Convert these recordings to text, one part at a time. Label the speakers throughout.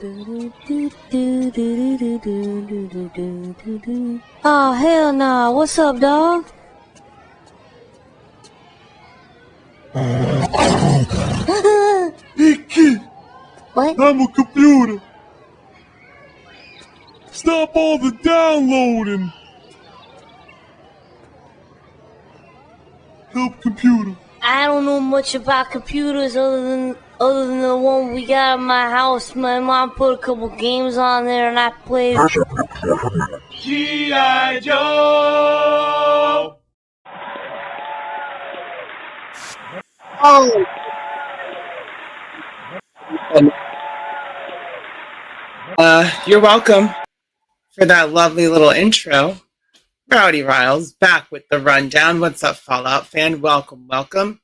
Speaker 1: Oh, hell nah. What's up, dog?
Speaker 2: Icky,
Speaker 1: What?
Speaker 2: I'm a computer. Stop all the downloading. Help computer.
Speaker 1: I don't know much about computers other than the one we got in my house. My mom put a couple games on there and I played.
Speaker 2: G.I. Joe.
Speaker 3: Oh, you're welcome for that lovely little intro. Rowdy Riles back with the rundown. What's up, Fallout fan? Welcome, welcome.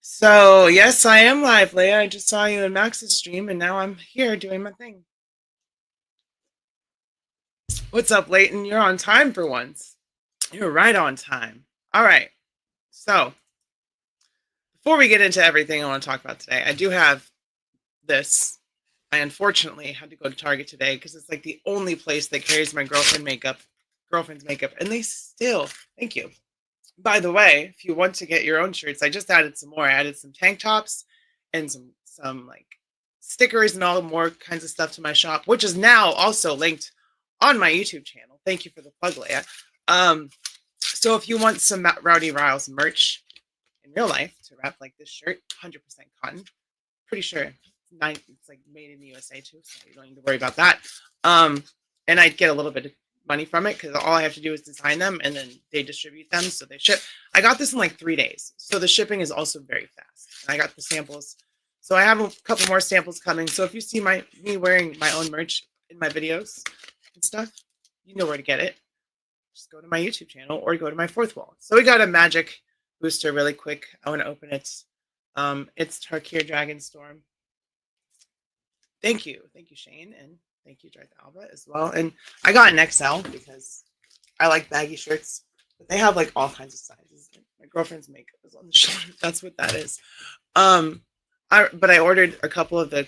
Speaker 3: So, yes, I am live, Leia. I just saw you in Max's stream, and now I'm here doing my thing. What's up, Leighton? You're on time for once. You're right on time. All right. So, before we get into everything I want to talk about today, I do have this. I unfortunately had to go to Target today because it's like the only place that carries my girlfriend's makeup, and they still, thank you. By the way, if you want to get your own shirts, I just added some more. I added some tank tops and some like stickers and all more kinds of stuff to my shop, which is now also linked on my YouTube channel. Thank you for the plug, Leia. So if you want some Rowdy Riles merch in real life to wrap like this shirt, 100% cotton, pretty sure it's like made in the USA too, so you don't need to worry about that. And I get a little bit of money from it because all I have to do is design them and then they distribute them, so they ship. I got this in like 3 days, so the shipping is also very fast. And I got the samples, so I have a couple more samples coming. So if you see me wearing my own merch in my videos and stuff, you know where to get it. Just go to my YouTube channel or go to my fourth wall. So we got a magic booster really quick. I want to open it. It's Tarkir Dragonstorm. Thank you, Shane, and thank you, Darth Alba, as well. And I got an XL because I like baggy shirts, but they have like all kinds of sizes. My girlfriend's makeup is on the shoulder. That's what that is. But I ordered a couple of the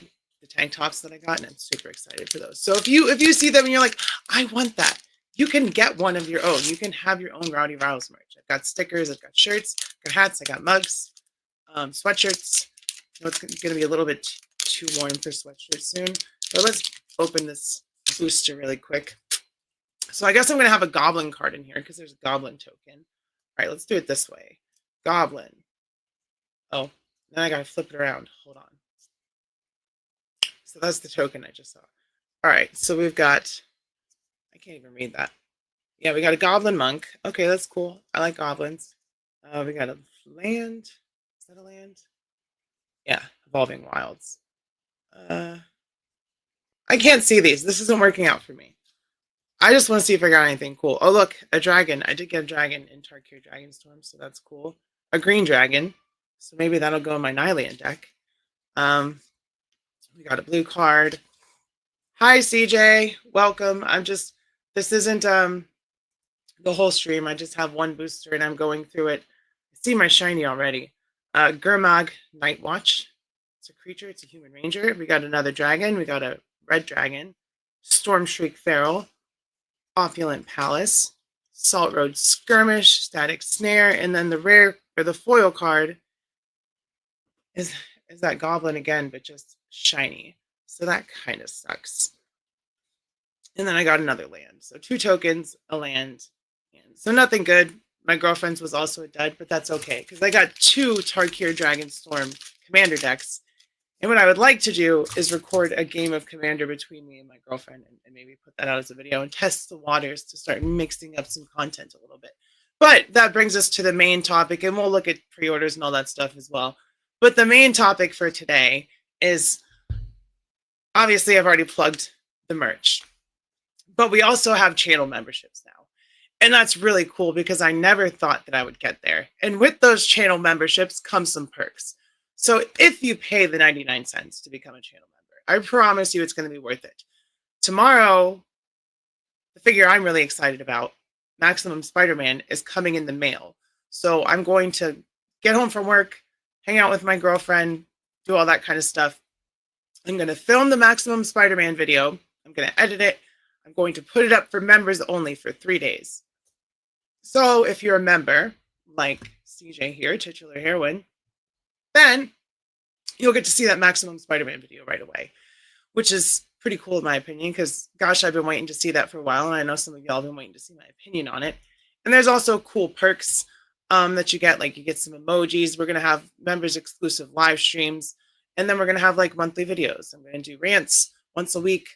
Speaker 3: tank tops that I got, and I'm super excited for those. So if you see them and you're like, I want that, you can get one of your own. You can have your own Rowdy Riles merch. I've got stickers, I've got shirts, I've got hats, I got mugs, sweatshirts. I know it's going to be a little bit too warm for sweatshirts soon. So let's open this booster really quick. So I guess I'm going to have a goblin card in here because there's a goblin token. All right, let's do it this way. Goblin. Oh, then I got to flip it around. Hold on. So that's the token I just saw. All right, so we've got, I can't even read that. Yeah, we got a goblin monk. Okay, that's cool. I like goblins. We got a land. Is that a land? Yeah, Evolving Wilds. I can't see these. This isn't working out for me. I just want to see if I got anything cool. Oh, look, a dragon. I did get a dragon in Tarkir Dragonstorm, so that's cool. A green dragon. So maybe that'll go in my Nylian deck. We got a blue card. Hi, CJ. Welcome. This isn't the whole stream. I just have one booster and I'm going through it. I see my shiny already. Gurmag Nightwatch. It's a creature. It's a human ranger. We got another dragon. We got a red dragon. Stormshriek Feral. Opulent Palace. Salt Road Skirmish. Static Snare. And then the rare, or the foil card is that goblin again, but just shiny. So that kind of sucks. And then I got another land. So 2 tokens, a land. And so nothing good. My girlfriend's was also a dud, but that's okay because I got 2 Tarkir Dragonstorm commander decks. And what I would like to do is record a game of Commander between me and my girlfriend and maybe put that out as a video and test the waters to start mixing up some content a little bit. But that brings us to the main topic, and we'll look at pre-orders and all that stuff as well. But the main topic for today is, obviously I've already plugged the merch, but we also have channel memberships now. And that's really cool because I never thought that I would get there. And with those channel memberships come some perks. So if you pay the 99 cents to become a channel member, I promise you it's going to be worth it. Tomorrow, the figure I'm really excited about, Maximum Spider-Man, is coming in the mail. So I'm going to get home from work, hang out with my girlfriend, do all that kind of stuff. I'm going to film the Maximum Spider-Man video. I'm going to edit it. I'm going to put it up for members only for 3 days. So if you're a member, like CJ here, Titular Heroine, then you'll get to see that Maximum Spider-Man video right away, which is pretty cool in my opinion, because gosh, I've been waiting to see that for a while, and I know some of y'all have been waiting to see my opinion on it. And there's also cool perks that you get, like you get some emojis. We're going to have members exclusive live streams, and then we're going to have like monthly videos. I'm going to do rants once a week.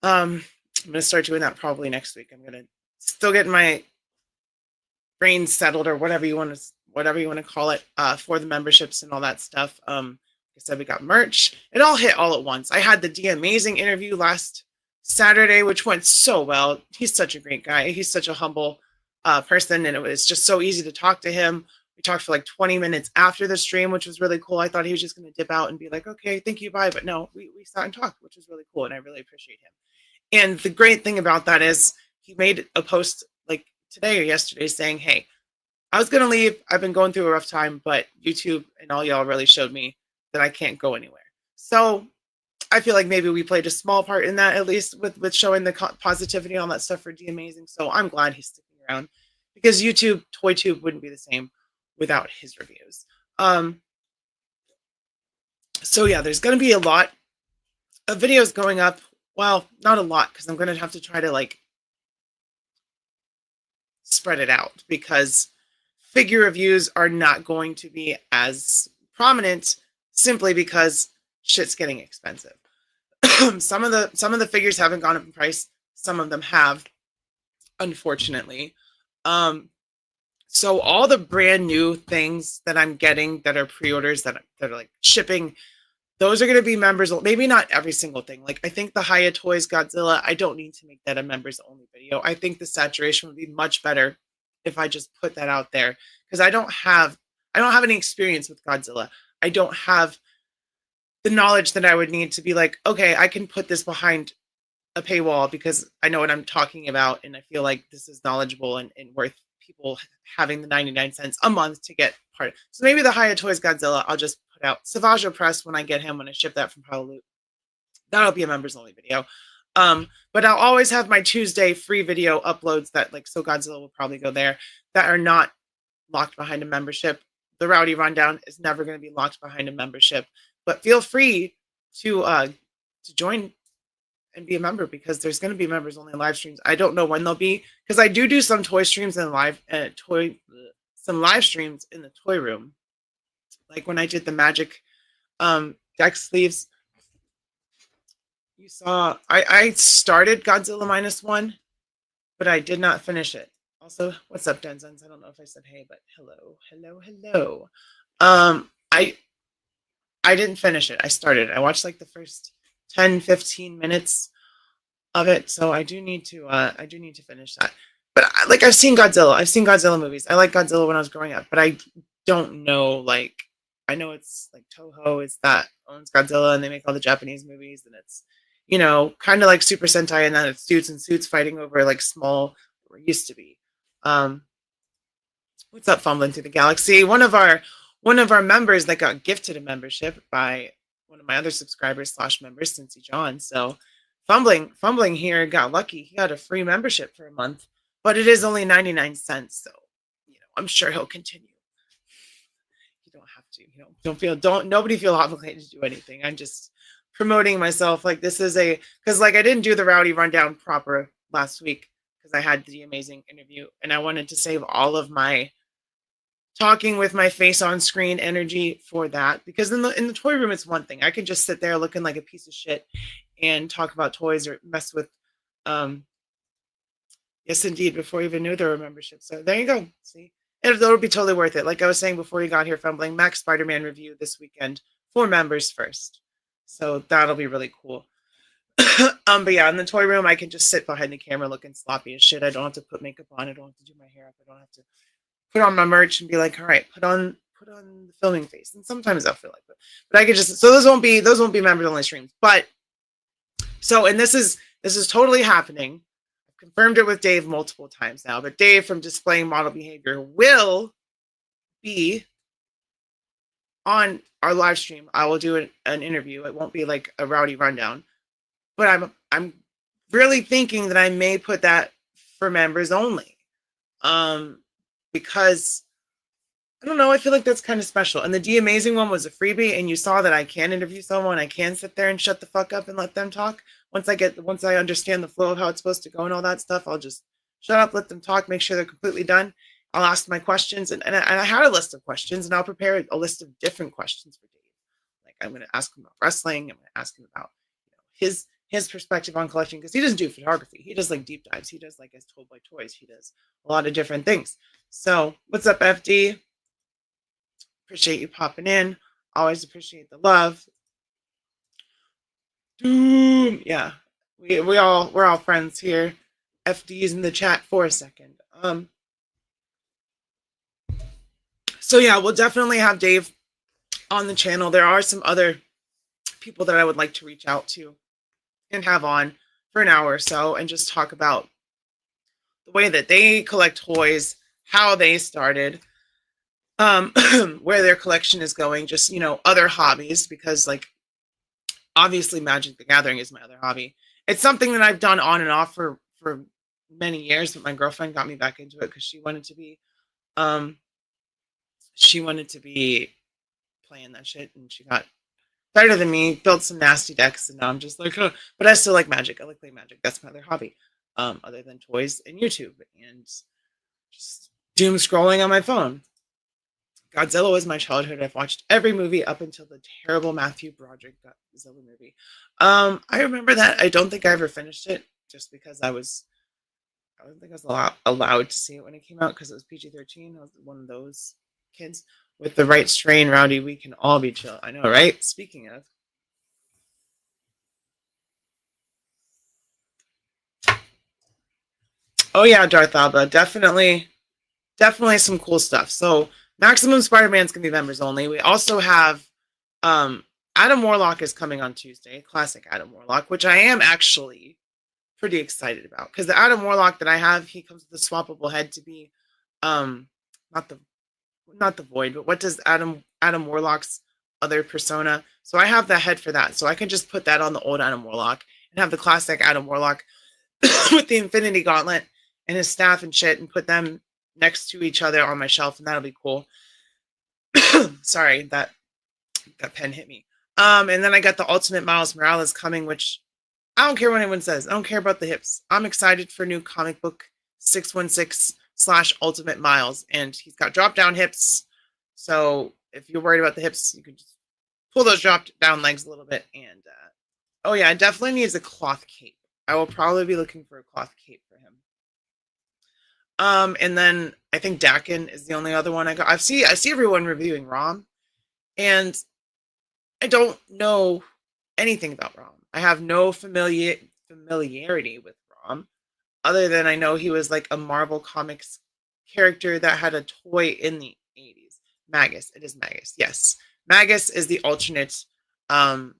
Speaker 3: I'm going to start doing that probably next week. I'm going to still get my brain settled, or whatever you want to call it, for the memberships and all that stuff. Like I said, we got merch. It all hit all at once. I had the D Amazing interview last Saturday, which went so well. He's such a great guy. He's such a humble person, and it was just so easy to talk to him. We talked for like 20 minutes after the stream, which was really cool. I thought he was just going to dip out and be like, okay, thank you, bye. But no, we sat and talked, which was really cool, and I really appreciate him. And the great thing about that is he made a post like today or yesterday saying, hey, I was going to leave. I've been going through a rough time, but YouTube and all y'all really showed me that I can't go anywhere. So I feel like maybe we played a small part in that, at least with showing the positivity on that stuff for D Amazing. So I'm glad he's sticking around, because YouTube, ToyTube wouldn't be the same without his reviews. So yeah, there's going to be a lot of videos going up. Well, not a lot, because I'm going to have to try to like spread it out, because figure reviews are not going to be as prominent, simply because shit's getting expensive. Some of the figures haven't gone up in price. Some of them have, unfortunately. So all the brand new things that I'm getting that are pre-orders that are like shipping, those are going to be members. Maybe not every single thing. Like I think the Hiya Toys Godzilla, I don't need to make that a members only video. I think the saturation would be much better if I just put that out there, because I don't have any experience with Godzilla. I don't have the knowledge that I would need to be like, okay, I can put this behind a paywall because I know what I'm talking about, and I feel like this is knowledgeable and worth people having the 99 cents a month to get part of. So maybe the Hiya Toys Godzilla, I'll just put out Savaggio Press when I get him, when I ship that from Hallelujah. That'll be a members only video. But I'll always have my Tuesday free video uploads that, like, So Godzilla will probably go there, that are not locked behind a membership. The Rowdy Rundown is never going to be locked behind a membership, but feel free to join and be a member, because there's going to be members only live streams. I don't know when they'll be, because I do some toy streams and some live streams in the toy room, like when I did the magic deck sleeves. You saw I started Godzilla -1, but I did not finish it. Also, what's up, Denzens? I don't know if I said hey, but hello. I didn't finish it. I started. I watched like the first 10-15 minutes of it, so I do need to finish that. But I've seen Godzilla. I've seen Godzilla movies. I like Godzilla when I was growing up, but I don't know, like, I know it's like Toho is that owns Godzilla, and they make all the Japanese movies, and it's, you know, kind of like Super Sentai, and then it's dudes in suits fighting over like small, or used to be. What's up, Fumbling Through the Galaxy? One of our members that got gifted a membership by one of my other subscribers / members, Cincy John. So Fumbling here got lucky. He got a free membership for a month, but it is only 99 cents. So, you know, I'm sure he'll continue. You don't have to, you know, nobody feel obligated to do anything. I'm just promoting myself. Like, this is because like I didn't do the Rowdy Rundown proper last week because I had the amazing interview, and I wanted to save all of my talking with my face on screen energy for that, because in the toy room, it's one thing. I can just sit there looking like a piece of shit and talk about toys or mess with yes indeed, before you even knew there were memberships. So there you go. See, it'll be totally worth it. Like I was saying before you got here, Fumbling, Max Spider-Man review this weekend for members first, so that'll be really cool. But yeah, in the toy room, I can just sit behind the camera looking sloppy as shit. I don't have to put makeup on. I don't have to do my hair up. I don't have to put on my merch and be like, all right, put on the filming face. And sometimes I'll feel like that, but I could just, so those won't be members only streams. But so, and this is totally happening. I've confirmed it with Dave multiple times now, but Dave from Displaying Model Behavior will be on our live stream, I will do an interview. It won't be like a Rowdy Rundown, but I'm really thinking that I may put that for members only, because I don't know. I feel like that's kind of special. And the D Amazing one was a freebie, and you saw that I can interview someone. I can sit there and shut the fuck up and let them talk. Once I understand the flow of how it's supposed to go and all that stuff, I'll just shut up, let them talk, make sure they're completely done. I'll ask my questions, and I had a list of questions, and I'll prepare a list of different questions for Dave. Like I'm going to ask him about wrestling. I'm going to ask him about his perspective on collecting, because he doesn't do photography. He does like deep dives. He does like as told by toys. He does a lot of different things. So what's up, FD? Appreciate you popping in. Always appreciate the love. Yeah, we're all friends here. FD's in the chat for a second. So yeah, we'll definitely have Dave on the channel. There are some other people that I would like to reach out to and have on for an hour or so and just talk about the way that they collect toys, how they started, where their collection is going, just, you know, other hobbies, because like obviously Magic the Gathering is my other hobby. It's something that I've done on and off for many years, but my girlfriend got me back into it because she wanted to be playing that shit, and she got better than me, built some nasty decks, and now I'm just like, huh. But I still like Magic. I like playing Magic. That's my other hobby, other than toys and YouTube and just doom scrolling on my phone. Godzilla was my childhood. I've watched every movie up until the terrible Matthew Broderick Godzilla movie. I remember that. I don't think I ever finished it, just because I don't think I was allowed to see it when it came out, because it was PG-13. I was one of those kids. With the right strain, Rowdy, we can all be chill. I know, right? Speaking of. Oh yeah, Darth Alba. Definitely some cool stuff. So Maximum Spider-Man's gonna be members only. We also have Adam Warlock is coming on Tuesday, classic Adam Warlock, which I am actually pretty excited about, because the Adam Warlock that I have, he comes with a swappable head to be not the Void, but what does Adam Warlock's other persona? So I have the head for that, so I can just put that on the old Adam Warlock and have the classic Adam Warlock with the Infinity Gauntlet and his staff and shit, and put them next to each other on my shelf, and that'll be cool. Sorry, that pen hit me. And then I got the Ultimate Miles Morales coming, which I don't care what anyone says. I don't care about the hips. I'm excited for new comic book 616/Ultimate Miles, and he's got drop down hips. So if you're worried about the hips, you can just pull those drop down legs a little bit. And oh yeah, it definitely needs a cloth cape. I will probably be looking for a cloth cape for him. And then I think Dakin is the only other one I got. I see everyone reviewing ROM, and I don't know anything about ROM. I have no familiarity with ROM, other than I know he was like a Marvel Comics character that had a toy in the 80s. Magus. It is Magus. Yes. Magus is the alternate. And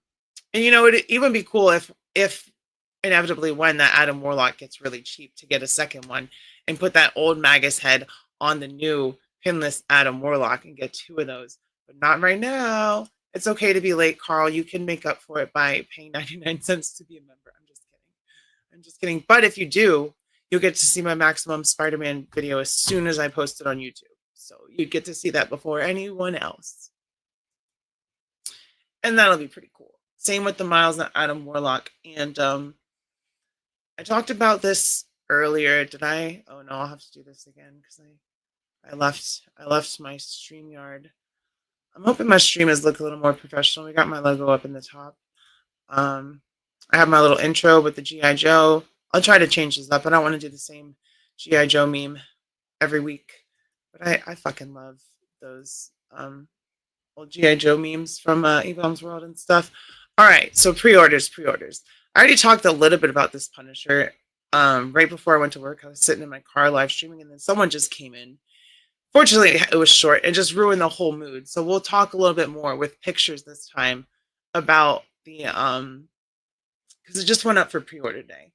Speaker 3: you know, it'd even be cool if inevitably when that Adam Warlock gets really cheap, to get a second one and put that old Magus head on the new pinless Adam Warlock and get two of those. But not right now. It's okay to be late, Carl. You can make up for it by paying 99 cents to be a member. I'm just kidding. But if you do, you'll get to see my Maximum Spider-Man video as soon as I post it on YouTube. So you get to see that before anyone else. And that'll be pretty cool. Same with the Miles and Adam Warlock. And I talked about this earlier. Did I? Oh no, I'll have to do this again because I left my StreamYard. I'm hoping my streamers look a little more professional. We got my logo up in the top. I have my little intro with the G.I. Joe. I'll try to change this up. I don't want to do the same G.I. Joe meme every week. But I fucking love those old G.I. Joe memes from E-Bombs World and stuff. All right, so pre-orders. I already talked a little bit about this Punisher. Right before I went to work, I was sitting in my car live streaming, and then someone just came in. Fortunately, it was short. It just ruined the whole mood. So we'll talk a little bit more with pictures this time about the because it just went up for pre-order day.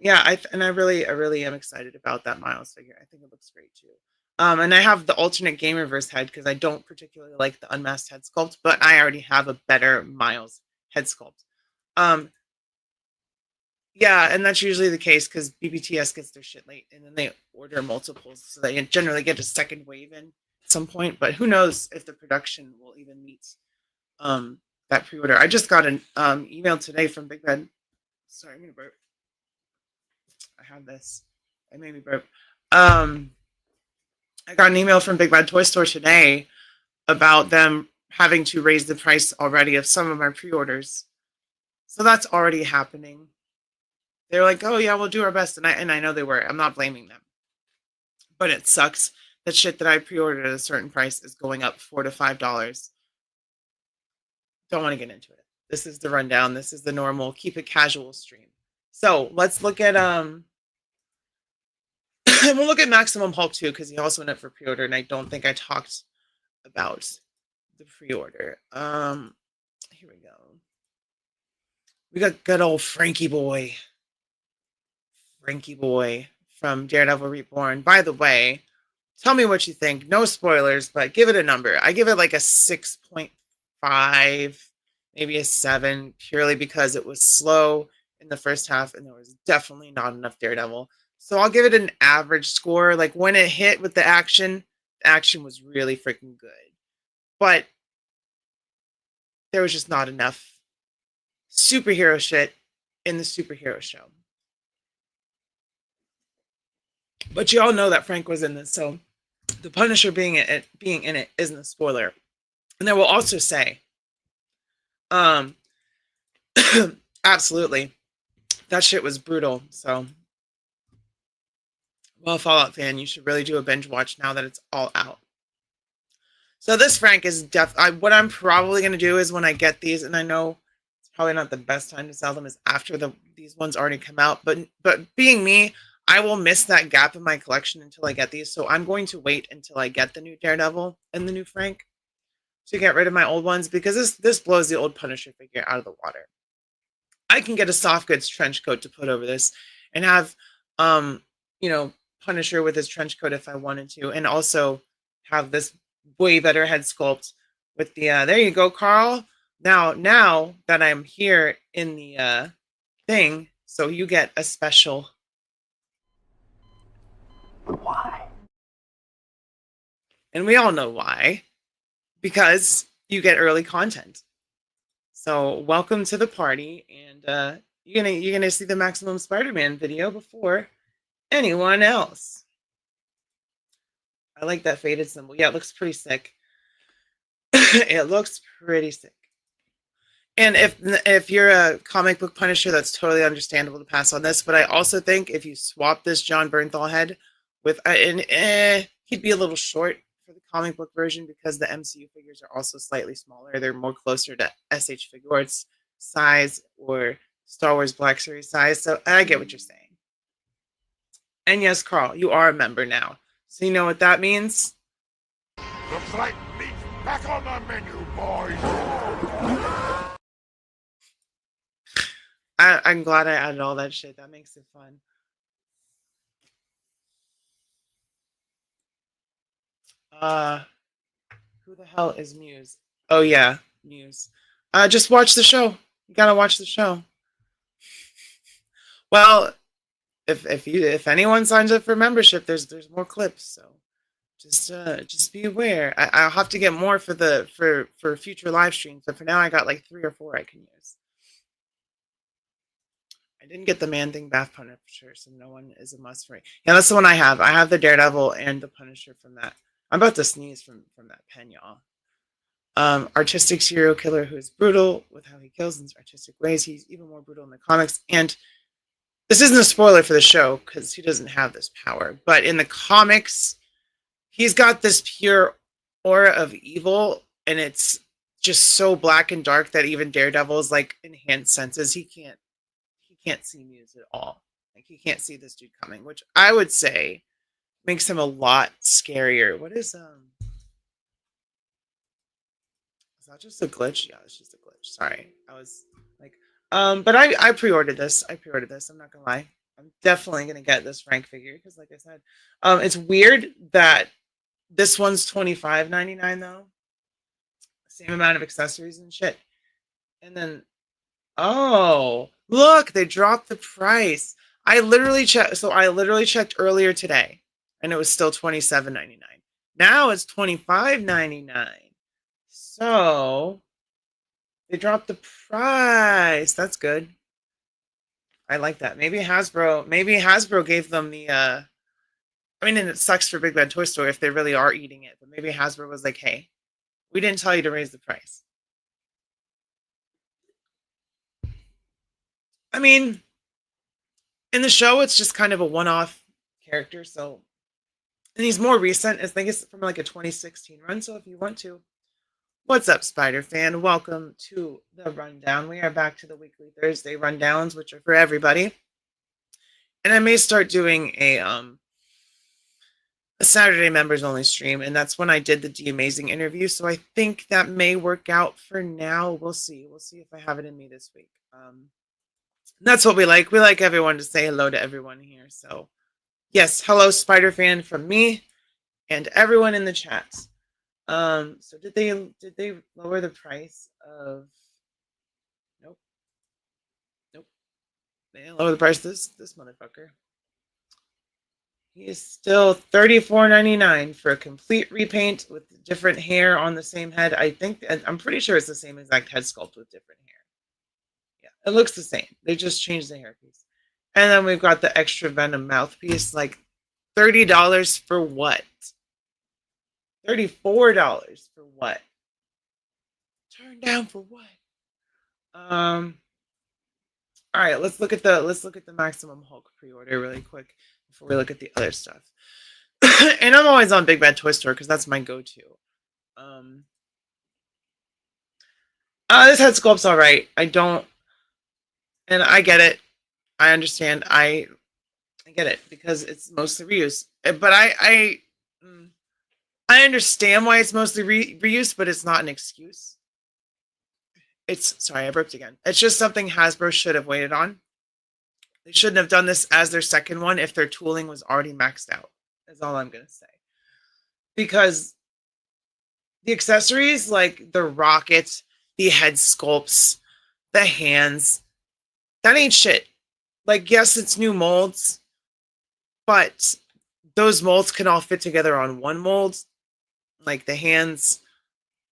Speaker 3: Yeah, I really am excited about that Miles figure. I think it looks great too. And I have the alternate Game Reverse head because I don't particularly like the unmasked head sculpt, but I already have a better Miles head sculpt. Yeah, and that's usually the case because BBTS gets their shit late and then they order multiples, so they generally get a second wave in at some point. But who knows if the production will even meet that pre-order. I just got an email today from Big Bad. Sorry, I'm gonna burp. I have this. I made me burp. I got an email from Big Bad Toy Store today about them having to raise the price already of some of my pre-orders. So that's already happening. They're like, oh yeah, we'll do our best. And I know they were. I'm not blaming them. But it sucks that shit that I pre-ordered at a certain price is going up $4 to $5. Don't want to get into it. This is the rundown. This is the normal keep it casual stream. So let's look at we'll look at Maximum Hulk too, because he also went up for pre-order, and I don't think I talked about the pre-order. Here we go. We got good old Frankie Boy. Frankie Boy from Daredevil Reborn. By the way, tell me what you think. No spoilers, but give it a number. I give it like a 6.5, maybe a 7, purely because it was slow in the first half and there was definitely not enough Daredevil. So I'll give it an average score. Like when it hit with the action was really freaking good. But there was just not enough superhero shit in the superhero show. But you all know that Frank was in this, so the Punisher being in it isn't a spoiler. And I will also say, absolutely, that shit was brutal. So, well, Fallout fan, you should really do a binge watch now that it's all out. So this Frank is what I'm probably going to do is when I get these, and I know it's probably not the best time to sell them, is after these ones already come out. But being me, I will miss that gap in my collection until I get these. So I'm going to wait until I get the new Daredevil and the new Frank to get rid of my old ones, because this blows the old Punisher figure out of the water. I can get a soft goods trench coat to put over this and have, Punisher with his trench coat if I wanted to, and also have this way better head sculpt with the, there you go, Carl. Now that I'm here in the thing, so you get a special.
Speaker 4: Why?
Speaker 3: And we all know why. Because you get early content. So welcome to the party, and you're gonna see the Maximum Spider-Man video before anyone else. I like that faded symbol. Yeah, it looks pretty sick. It looks pretty sick. And if you're a comic book Punisher, that's totally understandable to pass on this. But I also think if you swap this John Bernthal head with he'd be a little short for the comic book version because the MCU figures are also slightly smaller. They're more closer to SH Figuarts size or Star Wars Black Series size. So I get what you're saying. And yes, Carl, you are a member now. So you know what that means?
Speaker 4: Looks like meat's back on the menu, boys.
Speaker 3: I'm glad I added all that shit. That makes it fun. Who the hell is Muse? Oh yeah, Muse. Just watch the show. You gotta watch the show. Well, if anyone signs up for membership, there's more clips. So just be aware. I'll have to get more for future live streams. But for now, I got like 3 or 4 I can use. I didn't get the Man-Thing Bath Punisher, so no one is a must for me. Yeah, that's the one I have. I have the Daredevil and the Punisher from that. I'm about to sneeze from that pen, y'all. Artistic serial killer who is brutal with how he kills in his artistic ways. He's even more brutal in the comics. And this isn't a spoiler for the show because he doesn't have this power. But in the comics, he's got this pure aura of evil, and it's just so black and dark that even Daredevil's like enhanced senses. He can't see Muse at all. Like he can't see this dude coming, which I would say makes him a lot scarier. What is that just a glitch? Yeah, it's just a glitch. Sorry. I was like but I pre-ordered this. I'm not gonna lie. I'm definitely gonna get this Frank figure because like I said, it's weird that This one's $25.99 though. Same amount of accessories and shit. And then, oh, look, they dropped the price. I literally checked earlier today, and it was still $27.99. Now it's $25.99. So they dropped the price. That's good. I like that. Maybe Hasbro gave them the I mean, and it sucks for Big Bad Toy Store if they really are eating it, but maybe Hasbro was like, hey, we didn't tell you to raise the price. I mean, in the show, it's just kind of a one-off character, so, and he's more recent. I think it's from like a 2016 run, so if you want to. What's up, Spider fan? Welcome to the Rundown. We are back to the weekly Thursday Rundowns, which are for everybody. And I may start doing a Saturday members only stream, and that's when I did the D-Amazing interview, so I think that may work out for now. We'll see. We'll see if I have it in me this week. That's what we like. We like everyone to say hello to everyone here. So, yes, hello, Spider fan, from me and everyone in the chat. So did they lower the price of? Nope. They didn't lower the price of this motherfucker. He is still $34.99 for a complete repaint with different hair on the same head. I'm pretty sure it's the same exact head sculpt with different hair. Yeah, it looks the same. They just changed the hairpiece. And then we've got the extra Venom mouthpiece, like $30 for what? $34 for what? Turn down for what? All right, let's look at the Maximum Hulk pre-order really quick before we look at the other stuff. And I'm always on Big Bad Toy Store because that's my go-to. This head sculpt's all right. And I get it. I understand. I get it because it's mostly reuse. But I understand why it's mostly reuse, but it's not an excuse. Sorry, I burped again. It's just something Hasbro should have waited on. They shouldn't have done this as their second one if their tooling was already maxed out. That's all I'm going to say. Because the accessories, like the rocket, the head sculpts, the hands, that ain't shit. Like, yes, it's new molds, but those molds can all fit together on one mold. Like the hands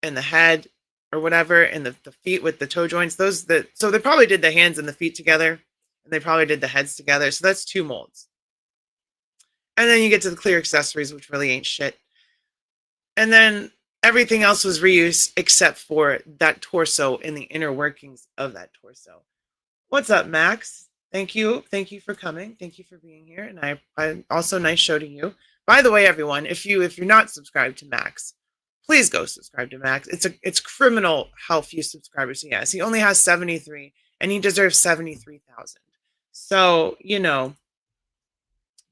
Speaker 3: and the head or whatever, and the feet with the toe joints. So they probably did the hands and the feet together, and they probably did the heads together. So that's two molds. And then you get to the clear accessories, which really ain't shit. And then everything else was reuse except for that torso and the inner workings of that torso. What's up, Max? Thank you. Thank you for coming. Thank you for being here. And I also nice show to you. By the way, everyone, if you're not subscribed to Max, please go subscribe to Max. It's criminal how few subscribers he has. He only has 73, and he deserves 73,000. So,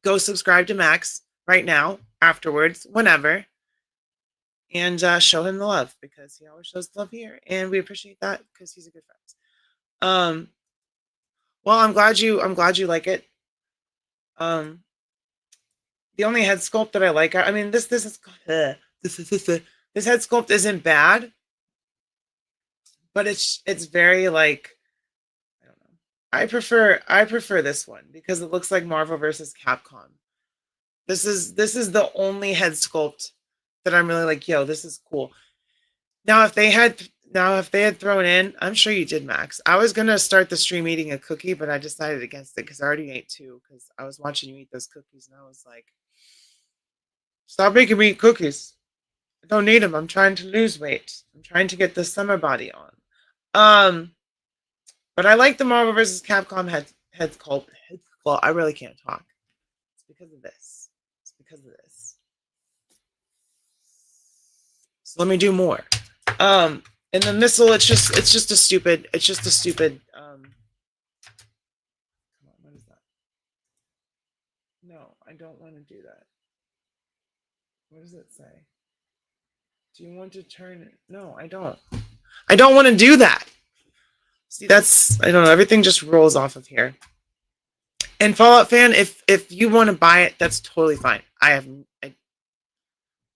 Speaker 3: go subscribe to Max right now, afterwards, whenever, and show him the love because he always shows the love here, and we appreciate that because he's a good friend. Well, I'm glad you like it. The only head sculpt that I like, I mean, this head sculpt isn't bad, but it's very like, I don't know. I prefer this one because it looks like Marvel versus Capcom. This is the only head sculpt that I'm really like, yo, this is cool. Now if they had thrown in, I'm sure you did, Max. I was gonna start the stream eating a cookie, but I decided against it because I already ate two because I was watching you eat those cookies and I was like, stop making me eat cookies. I don't need them. I'm trying to lose weight. I'm trying to get the summer body on. But I like the Marvel vs. Capcom head sculpt. Well, I really can't talk. It's because of this. So let me do more. And the missile, it's just a stupid. Come on, what is that? No, I don't want to do that. What does it say? Do you want to turn it? No, I don't. I don't want to do that. See, I don't know. Everything just rolls off of here. And Fallout fan, if you want to buy it, that's totally fine.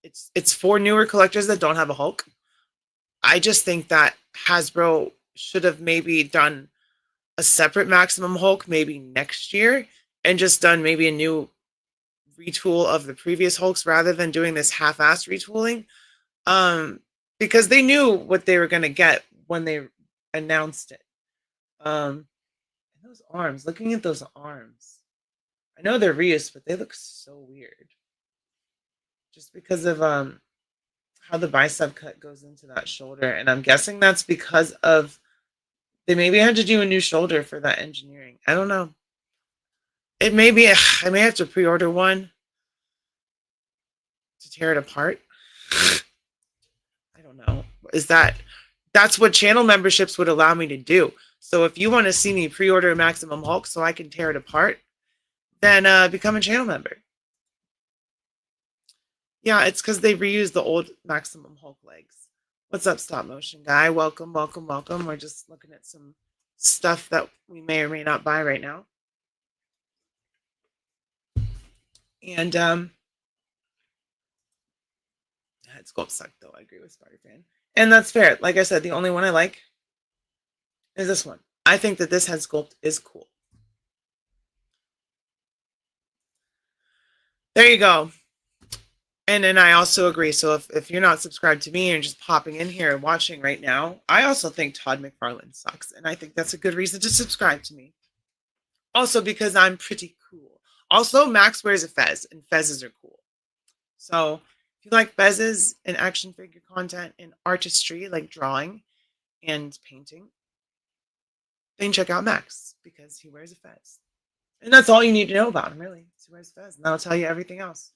Speaker 3: it's for newer collectors that don't have a Hulk. I just think that Hasbro should have maybe done a separate Maximum Hulk maybe next year and just done maybe a new retool of the previous Hulks rather than doing this half-ass retooling. Because they knew what they were going to get when they announced it. Those arms, looking at those arms, I know they're reused, but they look so weird. Just because of how the bicep cut goes into that shoulder, and I'm guessing that's because of they maybe had to do a new shoulder for that engineering. I don't know. It may be I may have to pre-order one to tear it apart. I don't know. That's what channel memberships would allow me to do. So if you want to see me pre-order a Maximum Hulk so I can tear it apart, then become a channel member. Yeah, it's because they reused the old Maximum Hulk legs. What's up, stop motion guy? Welcome, welcome, welcome. We're just looking at some stuff that we may or may not buy right now. And head sculpt sucked though. I agree with Spider-Fan. And that's fair. Like I said, the only one I like is this one. I think that this head sculpt is cool. There you go. And then I also agree. So if you're not subscribed to me and just popping in here and watching right now, I also think Todd McFarlane sucks. And I think that's a good reason to subscribe to me. Also because I'm pretty cool. Also, Max wears a fez, and fezzes are cool. So if you like fezzes and action figure content and artistry, like drawing and painting, then check out Max because he wears a fez. And that's all you need to know about him, really. He wears a fez, and that'll tell you everything else.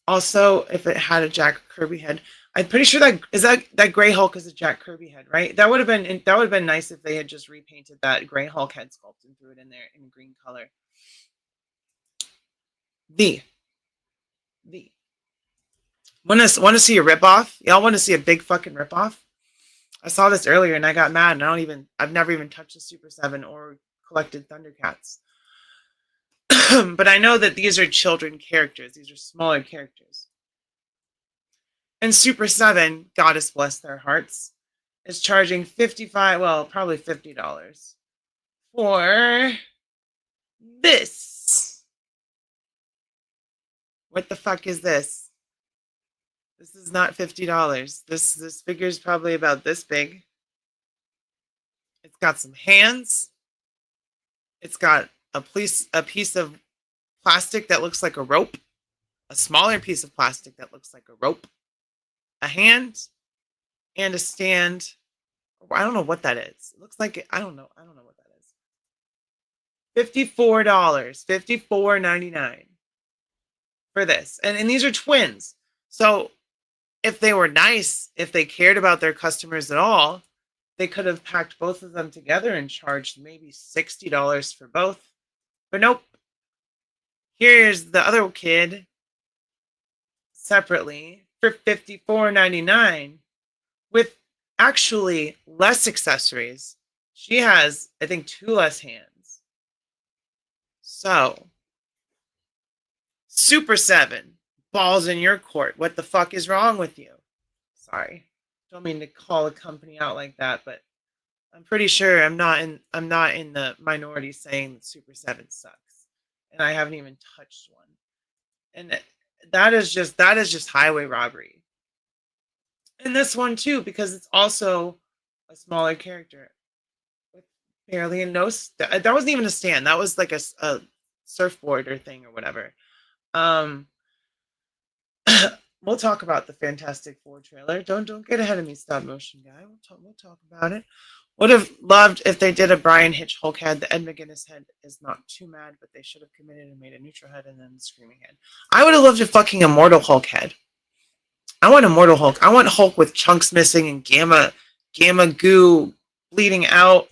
Speaker 3: Also, if it had a Jack Kirby head, I'm pretty sure that Gray Hulk is a Jack Kirby head, right? That would have been nice if they had just repainted that Gray Hulk head sculpt and threw it in there in green color. Want to see a ripoff? Y'all want to see a big fucking ripoff? I saw this earlier and I got mad, and I've never even touched a Super 7 or collected Thundercats. But I know that these are children characters. These are smaller characters. And Super 7, goddess bless their hearts, is charging probably $50 for this. What the fuck is this? This is not $50. This figure is probably about this big. It's got some hands. It's got a piece of plastic that looks like a rope. A smaller piece of plastic that looks like a rope. A hand and a stand. I don't know what that is. It looks like I don't know what that is. $54. $54.99 for this. And these are twins. So if they were nice, if they cared about their customers at all, they could have packed both of them together and charged maybe $60 for both. But nope. Here's the other kid separately for $54.99 with actually less accessories. She has, I think, 2 less hands. So, Super 7, balls in your court. What the fuck is wrong with you? Sorry. Don't mean to call a company out like that, but I'm pretty sure I'm not in the minority saying that Super 7 sucks. And I haven't even touched one. And that is just highway robbery. And this one too, because it's also a smaller character with barely a nose. That wasn't even a stand. That was like a surfboard or thing or whatever. We'll talk about the Fantastic Four trailer. Don't get ahead of me, stop motion guy. We'll talk about it. Would have loved if they did a Brian Hitch Hulk head. The Ed McGuinness head is not too mad, but they should have committed and made a neutral head and then the screaming head. I would have loved a fucking Immortal Hulk head. I want Immortal Hulk. I want Hulk with chunks missing and gamma goo bleeding out,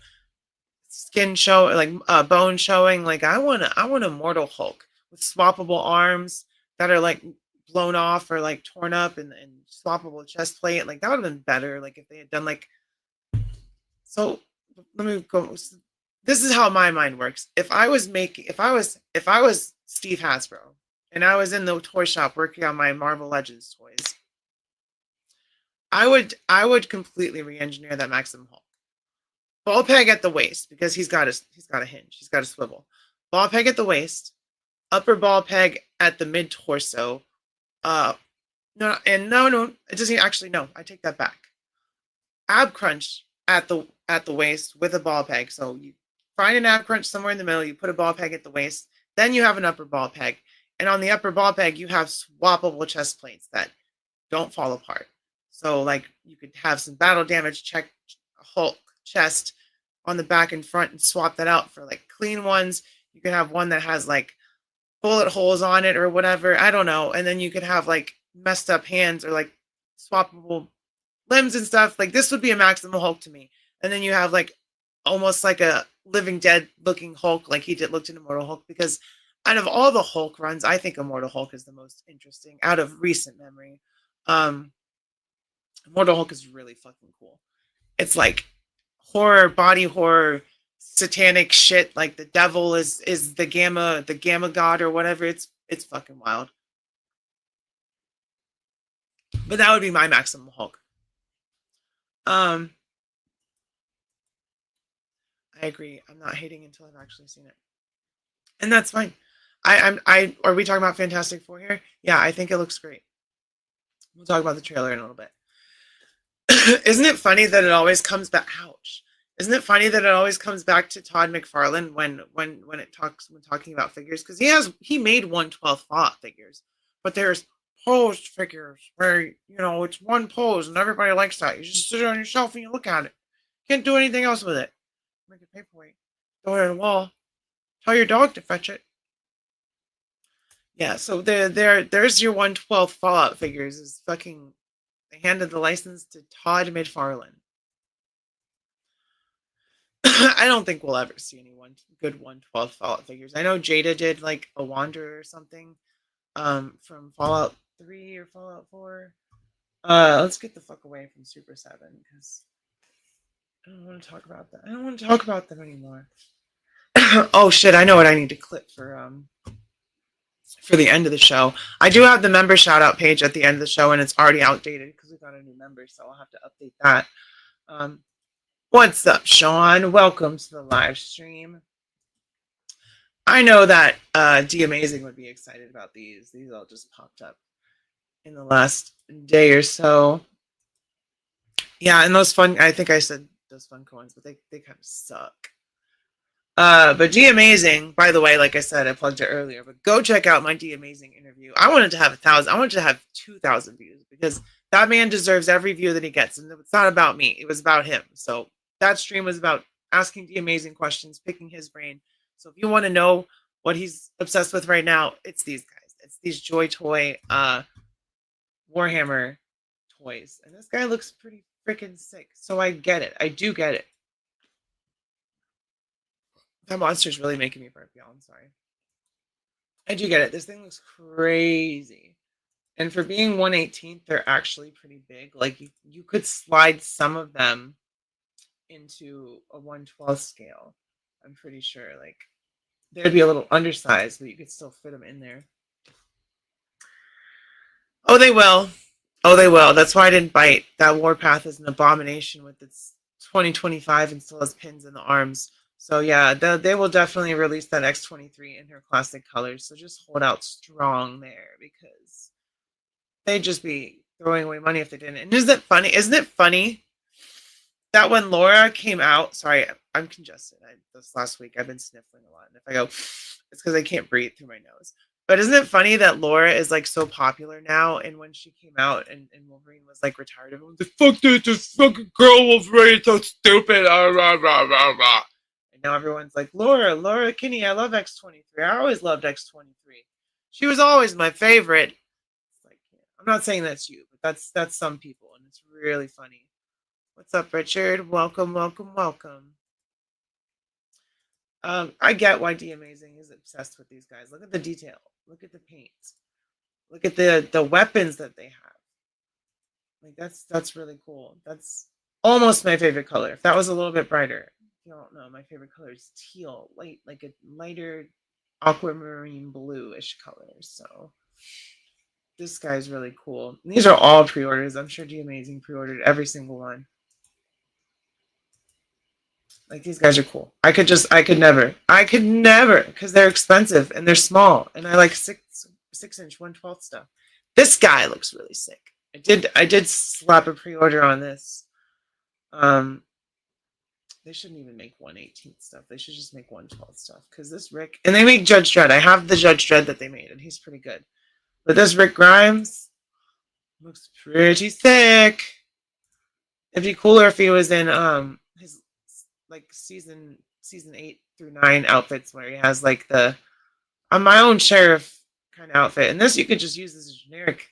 Speaker 3: skin show, like bone showing. Like I want Immortal Hulk with swappable arms that are like blown off or like torn up and swappable chest plate. Like that would have been better. Like if they had done like. So let me go. This is how my mind works. If I was Steve Hasbro and I was in the toy shop working on my Marvel Legends toys, I would completely re-engineer that Maximum Hulk. Ball peg at the waist, because he's got a hinge, he's got a swivel. Ball peg at the waist, upper ball peg at the mid torso. No, it doesn't actually. No, I take that back. Ab crunch at the waist with a ball peg. So you find an ab crunch somewhere in the middle. You put a ball peg at the waist. Then you have an upper ball peg, and on the upper ball peg you have swappable chest plates that don't fall apart. So like you could have some battle damage check Hulk chest on the back and front and swap that out for like clean ones. You could have one that has like bullet holes on it or whatever. I don't know. And then you could have like messed up hands or like swappable limbs and stuff. Like this would be a Maximum Hulk to me. And then you have like almost like a Living Dead looking Hulk, like he looked in Immortal Hulk, because out of all the Hulk runs, I think Immortal Hulk is the most interesting out of recent memory. Immortal Hulk is really fucking cool. It's like horror, body horror, satanic shit. Like the devil is the gamma god or whatever. It's fucking wild. But that would be my Maximum Hulk. I agree. I'm not hating until I've actually seen it, and that's fine. Are we talking about Fantastic Four here? Yeah, I think it looks great. We'll talk about the trailer in a little bit. Isn't it funny that it always comes back? Ouch! Isn't it funny that it always comes back to Todd McFarlane when talking about figures? Because he made 1/12 Fallout figures, but there's posed figures where it's one pose and everybody likes that. You just sit on your shelf and you look at it. Can't do anything else with it. Make a paperweight, throw it on the wall, tell your dog to fetch it. Yeah, so there's your 1/12 Fallout figures. Is fucking they handed the license to Todd McFarlane. I don't think we'll ever see any good 1/12 Fallout figures. I know Jada did like a Wanderer or something from Fallout 3 or Fallout 4. Let's get the fuck away from Super 7 because I don't want to talk about that. I don't want to talk about them anymore. Oh shit, I know what I need to clip for the end of the show. I do have the member shout out page at the end of the show and it's already outdated because we got a new member, so I'll have to update that. What's up, Sean? Welcome to the live stream. I know that D Amazing would be excited about these. These all just popped up in the last day or so. Yeah, and those fun, I think I said those Funko ones, but they kind of suck. But D Amazing, by the way, like I said, I plugged it earlier, but go check out my D Amazing interview. I wanted to have 1,000. I wanted to have 2,000 views because that man deserves every view that he gets. And it's not about me. It was about him. So that stream was about asking D Amazing questions, picking his brain. So if you want to know what he's obsessed with right now, it's these guys. It's these Joy Toy Warhammer toys. And this guy looks pretty freaking sick. So I get it. I do get it. That monster's really making me burp, y'all. I'm sorry. I do get it. This thing looks crazy. And for being 1/18th, they're actually pretty big. Like, you could slide some of them into a 1/12 scale. I'm pretty sure. Like, they'd be a little undersized, but you could still fit them in there. Oh, they will. Oh, they will. That's why I didn't bite. That Warpath is an abomination with its 2025 and still has pins in the arms. So yeah, they will definitely release that X-23 in her classic colors. So just hold out strong there because they'd just be throwing away money if they didn't. And isn't it funny? Isn't it funny that when Laura came out? Sorry, I'm congested. This last week I've been sniffling a lot, and if I go, it's because I can't breathe through my nose. But isn't it funny that Laura is like so popular now? And when she came out and Wolverine was like retired, everyone's like, "Fuck this fucking girl Wolverine, so stupid." Rah, rah, rah, rah. And now everyone's like, Laura Kinney, I love X-23. I always loved X-23. She was always my favorite. It's like, I'm not saying that's you, but that's some people, and it's really funny. What's up, Richard? Welcome, welcome, welcome. I get why D Amazing is obsessed with these guys. Look at the detail. Look at the paint. Look at the weapons that they have. Like that's really cool. That's almost my favorite color. If that was a little bit brighter. You don't know, my favorite color is teal, like a lighter aquamarine bluish colors. So this guy's really cool. And these are all pre-orders. I'm sure G Amazing pre-ordered every single one. Like, these guys are cool. I could never, because they're expensive and they're small, and I like 6-inch 1/12 stuff. This guy looks really sick. I did slap a pre-order on this. They shouldn't even make 1/18 stuff. They should just make 1/12 stuff, because this Rick, and they make Judge Dredd. I have the Judge Dredd that they made, and he's pretty good. But this Rick Grimes looks pretty thick. It'd be cooler if he was in his like season 8 through 9 outfits, where he has like the my own sheriff kind of outfit. And this you could just use as a generic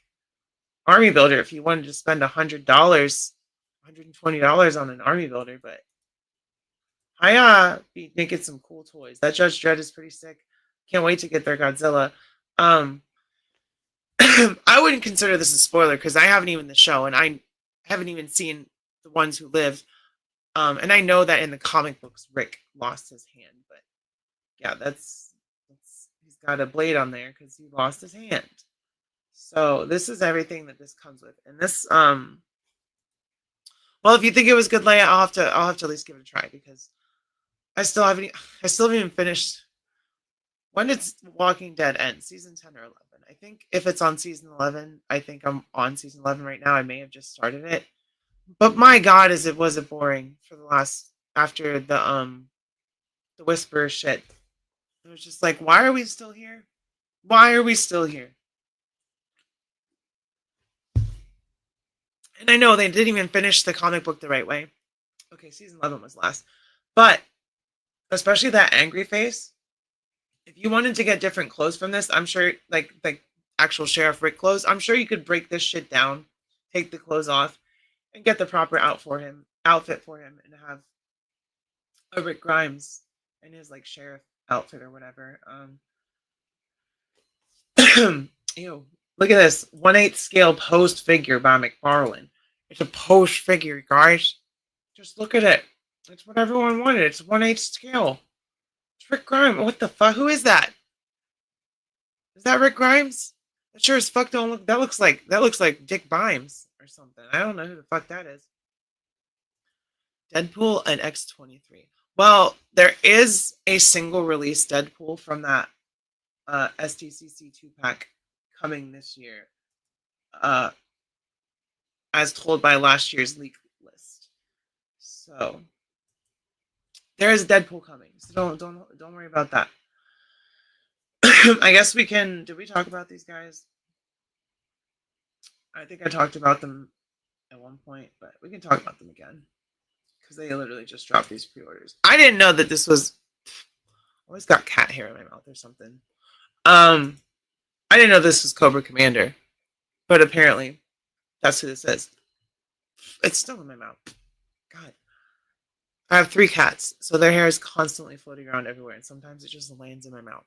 Speaker 3: army builder if you wanted to spend $100, $120 on an army builder. But I be making some cool toys. That Judge Dredd is pretty sick. Can't wait to get their Godzilla. I wouldn't consider this a spoiler, because I haven't even the show, and I haven't even seen the ones who live. And I know that in the comic books, Rick lost his hand, but yeah, that's he's got a blade on there because he lost his hand. So this is everything that this comes with, and this well, if you think it was good layout, I'll have to at least give it a try, because I still haven't even finished. When did Walking Dead end? Season 10 or 11? I think if it's on season 11, I think I'm on season 11 right now. I may have just started it. But my God, was it boring for the last, after the Whisperer shit. It was just like, why are we still here? Why are we still here? And I know they didn't even finish the comic book the right way. Okay, season 11 was last. But especially that angry face, if you wanted to get different clothes from this, I'm sure, like actual Sheriff Rick clothes, I'm sure you could break this shit down, take the clothes off, and get the proper outfit for him, and have a Rick Grimes in his like sheriff outfit or whatever. Ew. Look at this 1/8 scale post figure by McFarlane. It's a post figure, guys. Just look at it. It's what everyone wanted. It's 1/8 scale. It's Rick Grimes. What the fuck? Who is that? Is that Rick Grimes? That sure as fuck don't look. That looks like Dick Bimes or something. I don't know who the fuck that is. Deadpool and X-23. Well, there is a single release Deadpool from that STCC 2-pack coming this year, as told by last year's leak list. So there is Deadpool coming. So don't worry about that. I guess we can. Did we talk about these guys? I think I talked about them at one point, but we can talk about them again, because they literally just dropped these pre-orders. I didn't know that this was. I always got cat hair in my mouth or something. I didn't know this was Cobra Commander, but apparently that's who this is. It's still in my mouth. God. I have 3 cats, so their hair is constantly floating around everywhere, and sometimes it just lands in my mouth.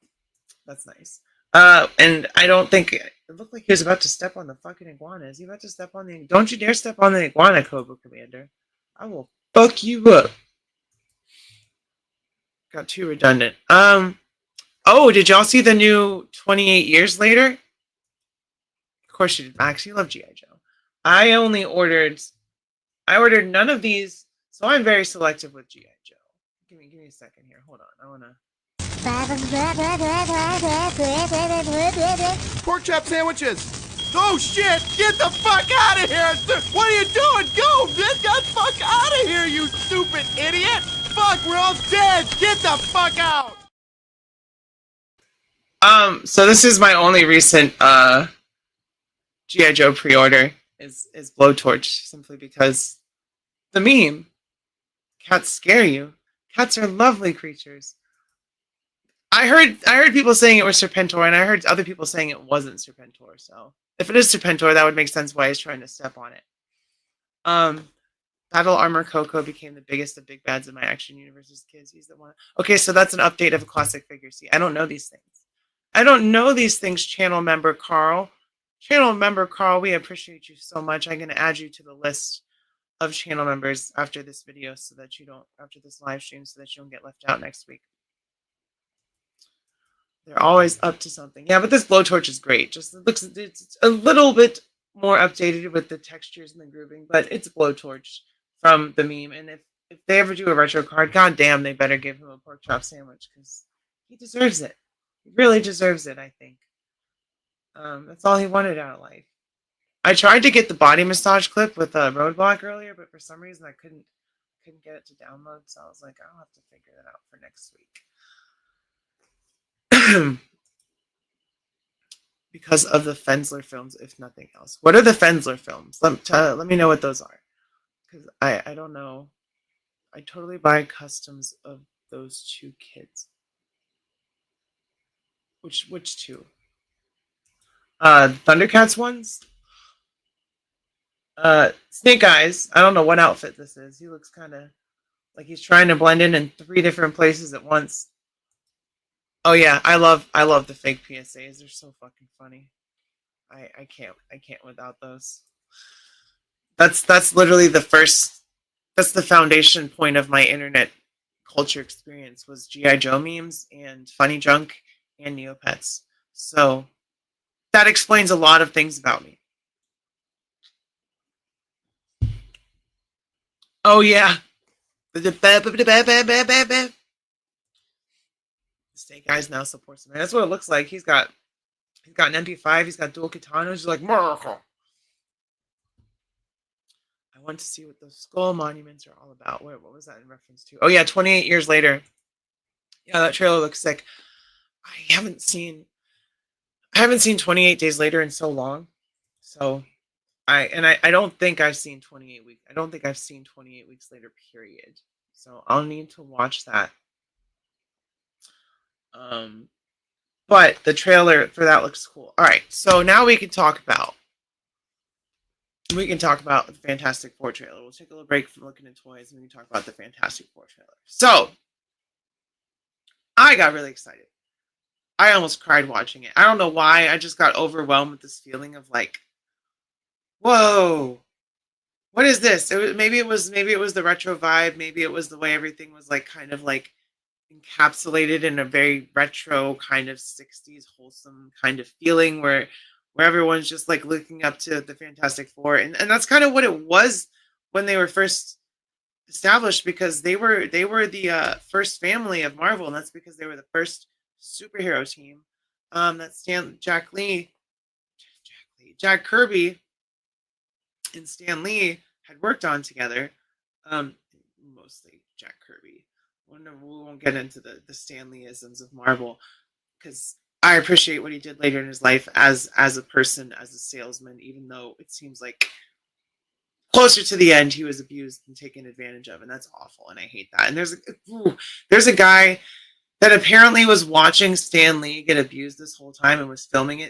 Speaker 3: That's nice. And I don't think it looked like he was about to step on the fucking iguana. Is he about to step on the? Don't you dare step on the iguana, Cobra Commander! I will fuck you up. Got too redundant. Oh, did y'all see the new 28 Years Later? Of course you did, Max. You love G.I. Joe. I ordered none of these, so I'm very selective with G.I. Joe. Give me a second here. Hold on. I wanna.
Speaker 5: Pork chop sandwiches. Oh shit! Get the fuck out of here! What are you doing? Go! Get the fuck out of here, you stupid idiot! Fuck, we're all dead! Get the fuck out!
Speaker 3: So this is my only recent G.I. Joe pre-order is Blowtorch, simply because the meme. Cats scare you. Cats are lovely creatures. I heard people saying it was Serpentor, and I heard other people saying it wasn't Serpentor. So if it is Serpentor, that would make sense why he's trying to step on it. Battle Armor Coco became the biggest of big bads in my Action Universe's kids. He's the one. Okay, so that's an update of a classic figure. See, I don't know these things. I don't know these things, channel member Carl. Channel member Carl, we appreciate you so much. I'm going to add you to the list of channel members after this video, so that you don't, after this live stream, so that you don't get left out next week. They're always up to something. Yeah, but this blowtorch is great. Just it's a little bit more updated with the textures and the grooving, but it's blowtorch from the meme. And if they ever do a retro card, goddamn, they better give him a pork chop sandwich because he deserves it. He really deserves it, I think. That's all he wanted out of life. I tried to get the body massage clip with a Roadblock earlier, but for some reason I couldn't get it to download. So I was like, I'll have to figure that out for next week. Because of the Fensler films, if nothing else. What are the Fensler films? Let me know what those are. Because I don't know. I totally buy customs of those two kids. Which two? Thundercats ones? Snake Eyes. I don't know what outfit this is. He looks kind of like he's trying to blend in 3 different places at once. Oh yeah, I love the fake PSAs. They're so fucking funny. I can't without those. That's literally the first. That's the foundation point of my internet culture experience was G.I. Joe memes and funny junk and Neopets. So that explains a lot of things about me. Oh yeah. Snake Eyes now supports him. That's what it looks like. He's got an MP5. He's got dual katanas. He's like, miracle. I want to see what those skull monuments are all about. What was that in reference to? Oh yeah, 28 years later. Yeah, that trailer looks sick. I haven't seen 28 Days Later in so long. So I don't think I've seen 28 weeks. I don't think I've seen 28 Weeks Later, period. So I'll need to watch that. But the trailer for that looks cool. All right, so now we can talk about the Fantastic Four trailer. We'll take a little break from looking at toys and we can talk about the Fantastic Four trailer. So I got really excited. I almost cried watching it. I don't know why. I just got overwhelmed with this feeling of like, whoa, what is this? Maybe it was the retro vibe. Maybe it was the way everything was like kind of like encapsulated in a very retro kind of 60s wholesome kind of feeling where everyone's just like looking up to the Fantastic Four. And that's kind of what it was when they were first established, because they were the first family of Marvel, and that's because they were the first superhero team that Jack Kirby and Stan Lee had worked on together. Mostly Jack Kirby. We won't get into the Stan Lee-isms of Marvel, because I appreciate what he did later in his life as a person, as a salesman, even though it seems like closer to the end he was abused and taken advantage of, and that's awful, and I hate that. And there's a guy that apparently was watching Stan Lee get abused this whole time and was filming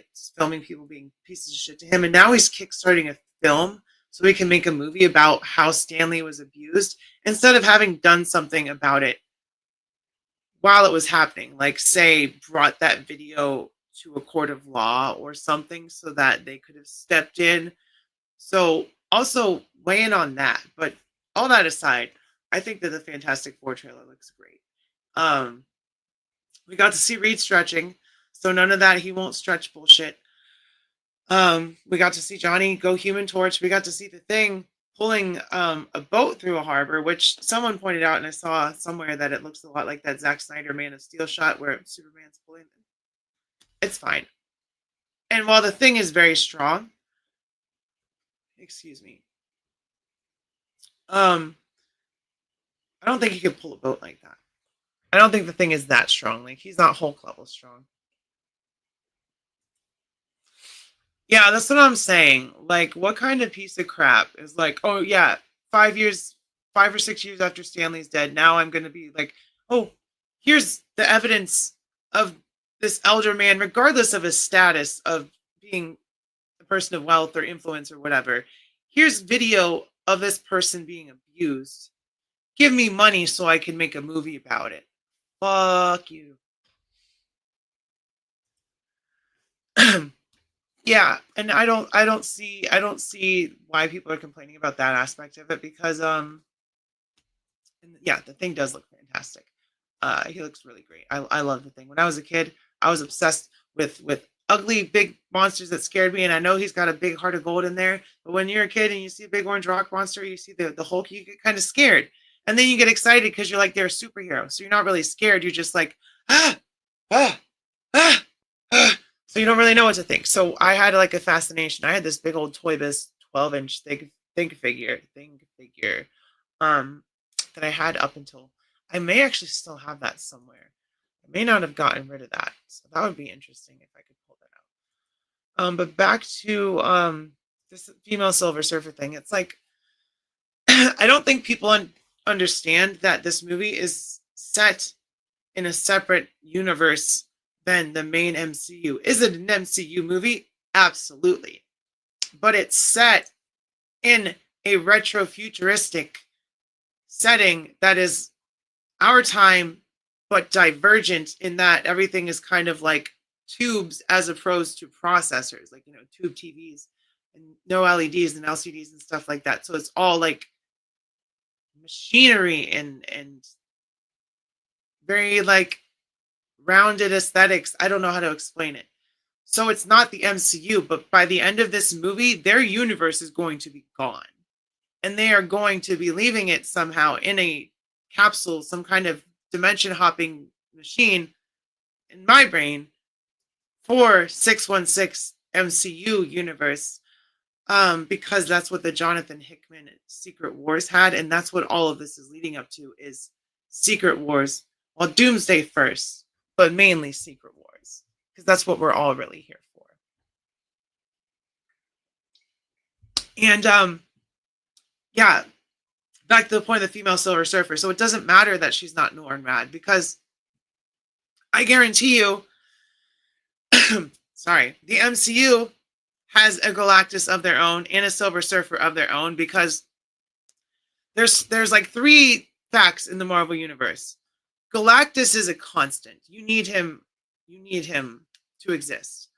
Speaker 3: people being pieces of shit to him, and now he's kickstarting a film so we can make a movie about how Stan Lee was abused, instead of having done something about it while it was happening, like say brought that video to a court of law or something so that they could have stepped in. So also weigh in on that. But all that aside, I think that the Fantastic Four trailer looks great. We got to see Reed stretching, so none of that he won't stretch bullshit. We got to see Johnny go Human Torch. We got to see the Thing pulling a boat through a harbor, which someone pointed out, and I saw somewhere that it looks a lot like that Zack Snyder Man of Steel shot where Superman's pulling them. It's fine. And while the Thing is very strong, excuse me, I don't think he could pull a boat like that. I don't think the Thing is that strong. Like, he's not Hulk level strong. Yeah, that's what I'm saying. Like, what kind of piece of crap is like, oh yeah, 5 or 6 years after Stanley's dead, now I'm going to be like, oh, here's the evidence of this elder man, regardless of his status of being a person of wealth or influence or whatever. Here's video of this person being abused. Give me money so I can make a movie about it. Fuck you. Yeah, and I don't see why people are complaining about that aspect of it, because yeah, the Thing does look fantastic. He looks really great. I love the Thing. When I was a kid, I was obsessed with ugly big monsters that scared me. And I know he's got a big heart of gold in there. But when you're a kid and you see a big orange rock monster, you see the Hulk, you get kind of scared. And then you get excited because you're like, they're a superhero. So you're not really scared. You're just like, ah, ah, ah, ah. So you don't really know what to think. So I had like a fascination. I had this big old Toy Biz 12-inch thing figure that I had up until, I may actually still have that somewhere. I may not have gotten rid of that. So that would be interesting if I could pull that out. But back to this female Silver Surfer thing. It's like, I don't think people understand that this movie is set in a separate universe than the main MCU. Is it an MCU movie? Absolutely. But it's set in a retro futuristic setting that is our time, but divergent in that everything is kind of like tubes as opposed to processors, like, tube TVs and no LEDs and LCDs and stuff like that. So it's all like machinery and very like rounded aesthetics. I don't know how to explain it. So it's not the MCU, but by the end of this movie, their universe is going to be gone. And they are going to be leaving it somehow in a capsule, some kind of dimension hopping machine in my brain for 616 MCU universe. Because that's what the Jonathan Hickman Secret Wars had. And that's what all of this is leading up to, is Secret Wars. Well, Doomsday first, but mainly Secret Wars, because that's what we're all really here for. And yeah, back to the point of the female Silver Surfer. So it doesn't matter that she's not Norrin Rad, because I guarantee you, sorry, the MCU has a Galactus of their own and a Silver Surfer of their own, because there's like 3 facts in the Marvel universe. Galactus is a constant. You need him to exist.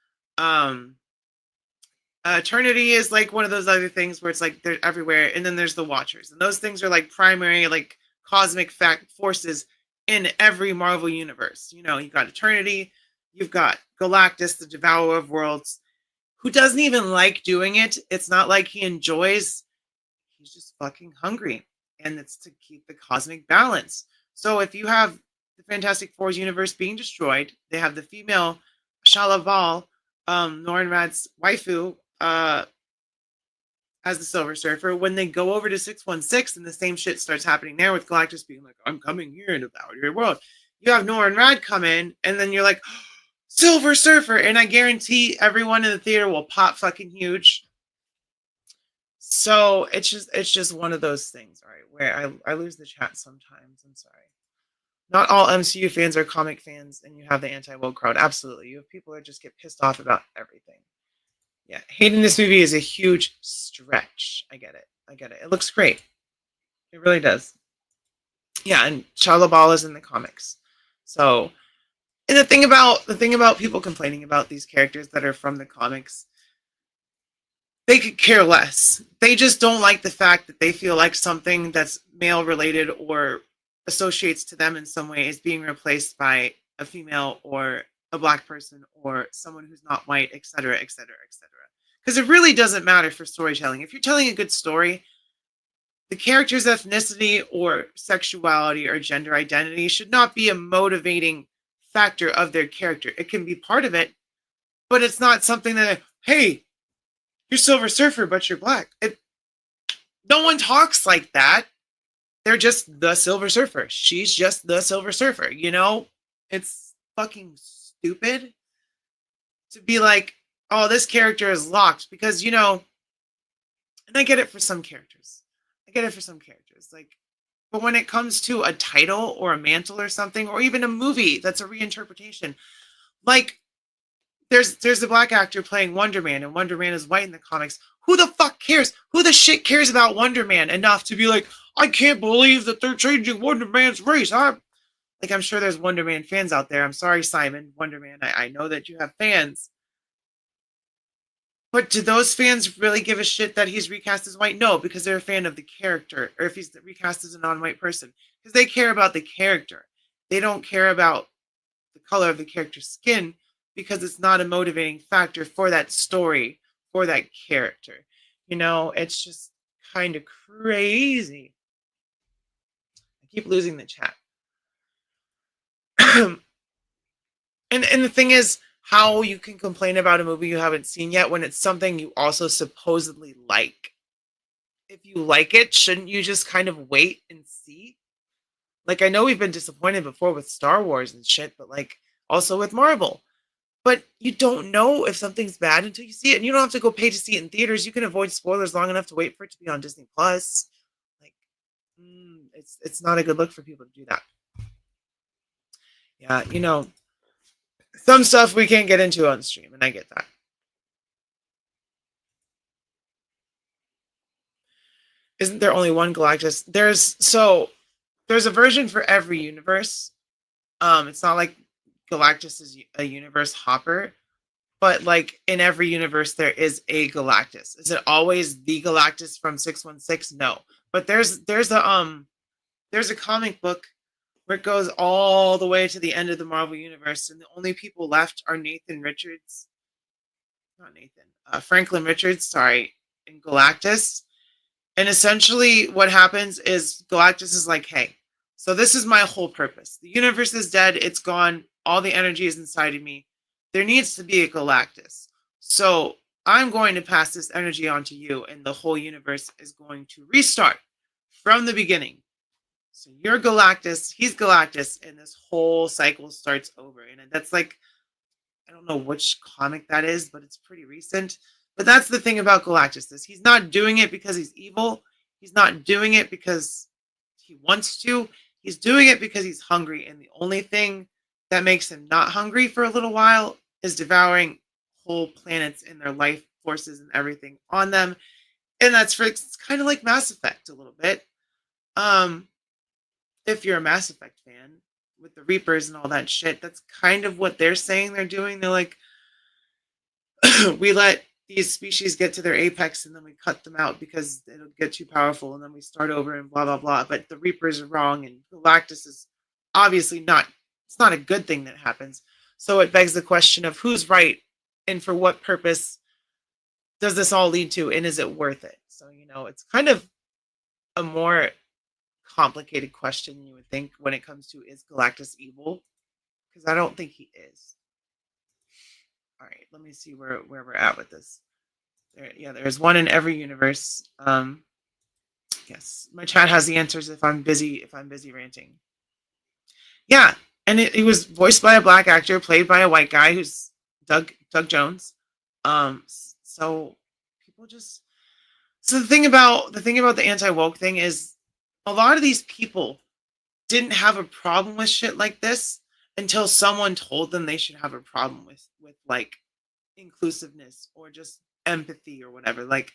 Speaker 3: Eternity is like one of those other things where it's like they're everywhere, and then there's the Watchers, and those things are like primary, like cosmic forces in every Marvel universe. You've got Eternity, you've got Galactus, the Devourer of Worlds, who doesn't even like doing it. It's not like he enjoys. He's just fucking hungry, and it's to keep the cosmic balance. So if you have the Fantastic Four's universe being destroyed, they have the female Shalaval, Norrin Rad's waifu, as the Silver Surfer. When they go over to 616 and the same shit starts happening there, with Galactus being like, I'm coming here and devour your world, you have Norrin Rad come in, and then you're like, Silver Surfer, and I guarantee everyone in the theater will pop fucking huge. So it's just one of those things, all right, where I lose the chat sometimes. I'm sorry. Not all MCU fans are comic fans, and you have the anti-woke crowd. Absolutely. You have people that just get pissed off about everything. Yeah, hating this movie is a huge stretch. I get it. It looks great. It really does. Yeah, and Shalaval is in the comics. So, and the thing about people complaining about these characters that are from the comics, they could care less. They just don't like the fact that they feel like something that's male related or associates to them in some way is being replaced by a female or a black person or someone who's not white, etc., etc., etc. Because it really doesn't matter for storytelling. If you're telling a good story, the character's ethnicity or sexuality or gender identity should not be a motivating factor of their character. It can be part of it, but it's not something that, hey, you're Silver Surfer, but you're black. No one talks like that. They're just the Silver Surfer. She's just the Silver Surfer, It's fucking stupid to be like, oh, this character is locked, because, and I get it for some characters. Like, but when it comes to a title or a mantle or something, or even a movie that's a reinterpretation, like, there's the black actor playing Wonder Man, and Wonder Man is white in the comics. Who the fuck cares? Who the shit cares about Wonder Man enough to be like, I can't believe that they're changing Wonder Man's race? I'm sure there's Wonder Man fans out there. I'm sorry, Simon, Wonder Man. I know that you have fans. But do those fans really give a shit that he's recast as white? No, because they're a fan of the character. Or if he's recast as a non-white person. Because they care about the character. They don't care about the color of the character's skin because it's not a motivating factor for that story, for that character. You know, it's just kind of crazy. I keep losing the chat. and the thing is, how you can complain about a movie you haven't seen yet when it's something you also supposedly like. If you like it, shouldn't you just kind of wait and see? Like, I know we've been disappointed before with Star Wars and shit, but like also with Marvel. But you don't know if something's bad until you see it. And you don't have to go pay to see it in theaters. You can avoid spoilers long enough to wait for it to be on Disney Plus. Like, it's not a good look for people to do that. Yeah, you know, some stuff we can't get into on stream, and I get that. Isn't there only one Galactus? There's a version for every universe. It's not like Galactus is a universe hopper, but like in every universe there is a Galactus. Is it always the Galactus from 616? No. But there's a comic book where it goes all the way to the end of the Marvel universe, and the only people left are Franklin Richards, sorry, and Galactus. And essentially what happens is Galactus is like, hey, so this is my whole purpose. The universe is dead. It's gone. All the energy is inside of me. There needs to be a Galactus. So I'm going to pass this energy on to you, and the whole universe is going to restart from the beginning. So you're Galactus, he's Galactus, and this whole cycle starts over. And that's like, I don't know which comic that is, but it's pretty recent. But that's the thing about Galactus, is he's not doing it because he's evil. He's not doing it because he wants to. He's doing it because he's hungry. And the only thing that makes him not hungry for a little while is devouring whole planets and their life forces and everything on them. And it's kind of like Mass Effect a little bit. If you're a Mass Effect fan, with the Reapers and all that shit, that's kind of what they're saying they're doing. They're like, we let these species get to their apex and then we cut them out because it'll get too powerful and then we start over and blah, blah, blah. But the Reapers are wrong, and Galactus is obviously not, it's not a good thing that happens. So it begs the question of who's right and for what purpose does this all lead to, and is it worth it? So, you know, it's kind of a more complicated question you would think when it comes to, is Galactus evil? Because I don't think he is. All right, let me see where we're at with this. There's one in every universe. Yes, my chat has the answers if I'm busy ranting. Yeah, and it was voiced by a black actor, played by a white guy who's Doug Jones. So people just, so the thing about the anti-woke thing is a lot of these people didn't have a problem with shit like this until someone told them they should have a problem with like inclusiveness or just empathy or whatever. Like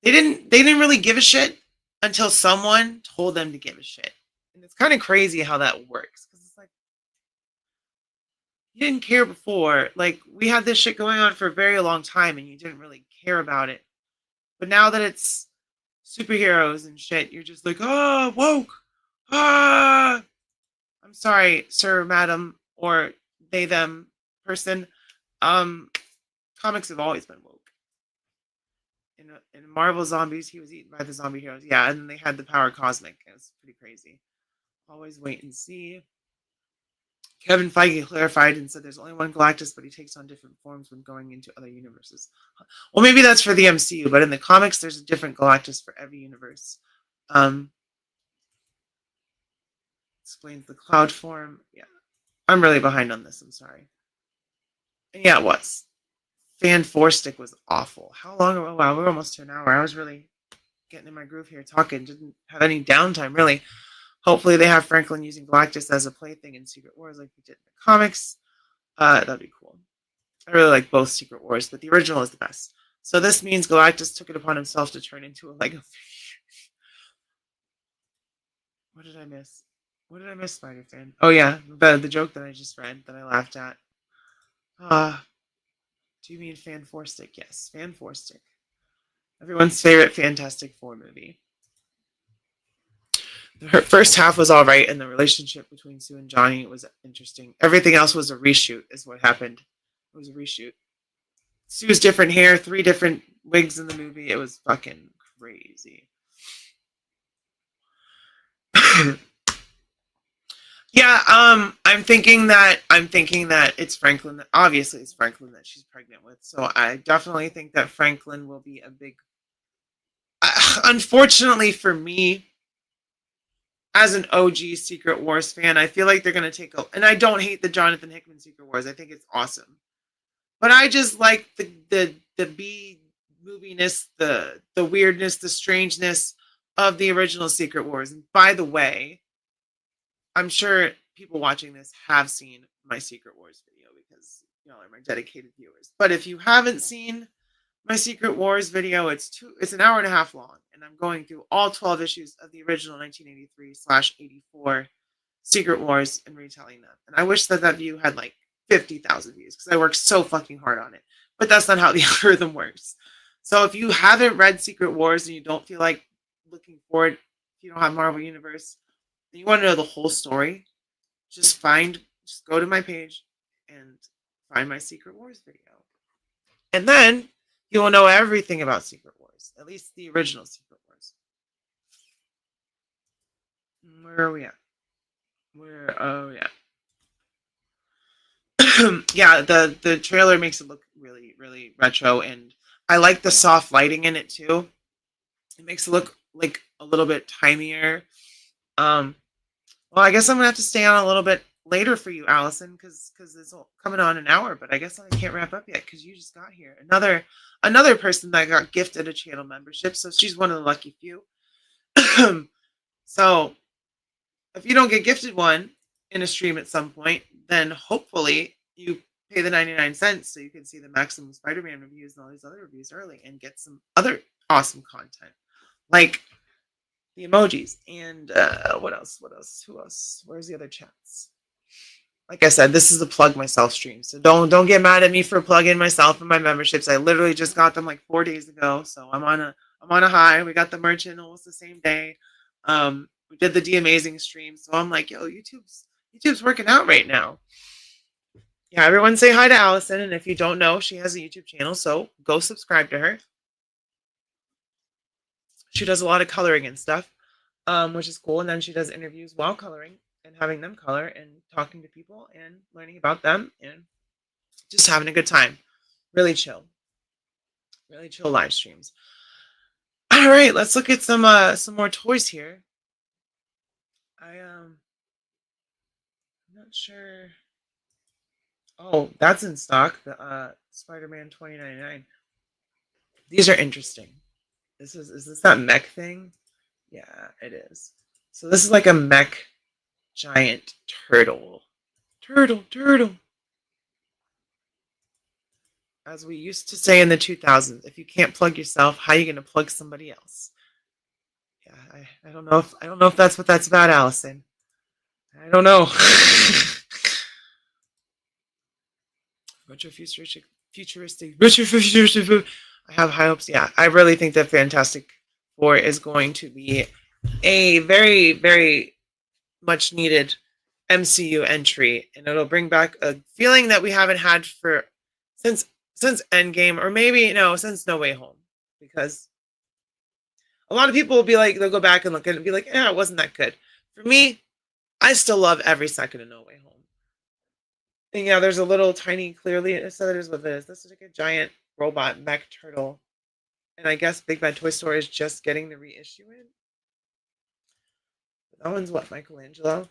Speaker 3: they didn't really give a shit until someone told them to give a shit. And it's kind of crazy how that works, because it's like, you didn't care before. Like, we had this shit going on for a very long time and you didn't really care about it. But now that it's superheroes and shit, you're just like, oh, woke. Ah, I'm sorry, sir, madam, or they, them person. Comics have always been woke. In Marvel Zombies, he was eaten by the zombie heroes. Yeah, and then they had the power cosmic. It was pretty crazy. Always wait and see. Kevin Feige clarified and said there's only one Galactus, but he takes on different forms when going into other universes. Well, maybe that's for the MCU, but in the comics, there's a different Galactus for every universe. Explains the cloud form. Yeah, I'm really behind on this. I'm sorry. And yeah, it was. Fan 4-stick was awful. How long? Oh, wow, we're almost to an hour. I was really getting in my groove here talking. Didn't have any downtime, really. Hopefully they have Franklin using Galactus as a plaything in Secret Wars like we did in the comics. That'd be cool. I really like both Secret Wars, but the original is the best. So this means Galactus took it upon himself to turn into a Lego figure. What did I miss? What did I miss, Spider-Fan? Oh yeah, the joke that I just read that I laughed at. Do you mean Fan 4-stick? Yes, Fan 4-stick. Everyone's favorite Fantastic Four movie. Her first half was all right, and the relationship between Sue and Johnny was interesting. Everything else was a reshoot, is what happened. It was a reshoot. Sue's different hair, 3 different wigs in the movie. It was fucking crazy. Yeah, I'm thinking that it's Franklin. Obviously, it's Franklin that she's pregnant with. So I definitely think that Franklin will be a big. Unfortunately for me, as an OG Secret Wars fan, I feel like they're gonna take a. And I don't hate the Jonathan Hickman Secret Wars. I think it's awesome, but I just like the B moviness, the weirdness, the strangeness of the original Secret Wars. And by the way, I'm sure people watching this have seen my Secret Wars video because y'all are my dedicated viewers. But if you haven't seen my Secret Wars video, it's an hour and a half long, and I'm going through all 12 issues of the original 1983/84 Secret Wars and retelling them. And I wish that view had like 50,000 views because I worked so fucking hard on it. But that's not how the algorithm works. So if you haven't read Secret Wars and you don't feel like looking forward, if you don't have Marvel Universe, and you want to know the whole story, just go to my page and find my Secret Wars video. And then you will know everything about Secret Wars, at least the original Secret Wars. Where are we at? Yeah, the trailer makes it look really, really retro, and I like the soft lighting in it too. It makes it look like a little bit timier. Well, I guess I'm gonna have to stay on a little bit later for you, Allison, because it's coming on an hour. But I guess I can't wrap up yet because you just got here. Another person that got gifted a channel membership, so she's one of the lucky few. So if you don't get gifted one in a stream at some point, then hopefully you pay the 99 cents so you can see the Maximum Spider-Man reviews and all these other reviews early and get some other awesome content like the emojis and what else? Who else? Where's the other chats? Like I said, this is a plug myself stream, so don't get mad at me for plugging myself and my memberships. I literally just got them like 4 days ago, so I'm on a high. We got the merch in almost the same day. We did the D Amazing stream, so I'm like, yo, YouTube's working out right now. Yeah, everyone say hi to Allison, and if you don't know, she has a YouTube channel, so go subscribe to her. She does a lot of coloring and stuff, which is cool, and then she does interviews while coloring and having them color and talking to people and learning about them and just having a good time. Really chill live streams. All right, let's look at some more toys here. I'm not sure. Oh, that's in stock. The Spider-Man 2099. These are interesting. Is this that mech thing? Yeah, it is. So this is like a mech giant turtle. Turtle. As we used to say in the 2000s, if you can't plug yourself, how are you going to plug somebody else? Yeah, I don't know if that's what that's about, Allison. I don't know. Futuristic. I have high hopes. Yeah, I really think that Fantastic Four is going to be a very, very much needed MCU entry, and it'll bring back a feeling that we haven't had since Endgame, or maybe since No Way Home, because a lot of people will be like, they'll go back and look at it and be like, it wasn't that good. For me, I still love every second of No Way Home. And yeah, there's a little tiny, clearly, so there's what this is. This is like a giant robot mech turtle. And I guess Big Bad Toy Store is just getting the reissue in. That one's what, Michelangelo?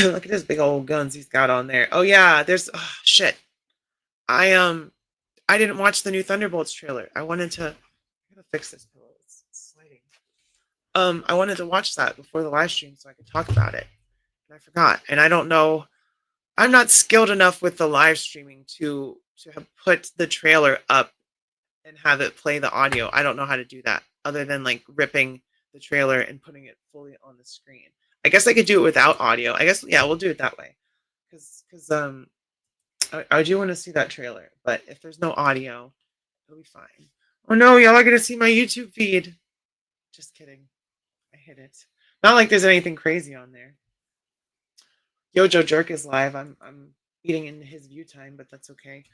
Speaker 3: Look at his big old guns he's got on there. Oh yeah, shit. I didn't watch the new Thunderbolts trailer. I'm gonna fix this pillow. It's sliding. I wanted to watch that before the live stream so I could talk about it. And I forgot. And I don't know. I'm not skilled enough with the live streaming to have put the trailer up and have it play the audio. I don't know how to do that other than like ripping the trailer and putting it fully on the screen. I guess I could do it without audio. I guess, yeah, we'll do it that way. Because I do want to see that trailer. But if there's no audio, it'll be fine. Oh no, y'all are going to see my YouTube feed. Just kidding. I hid it. Not like there's anything crazy on there. Yojo Jerk is live. I'm eating into his view time, but that's okay.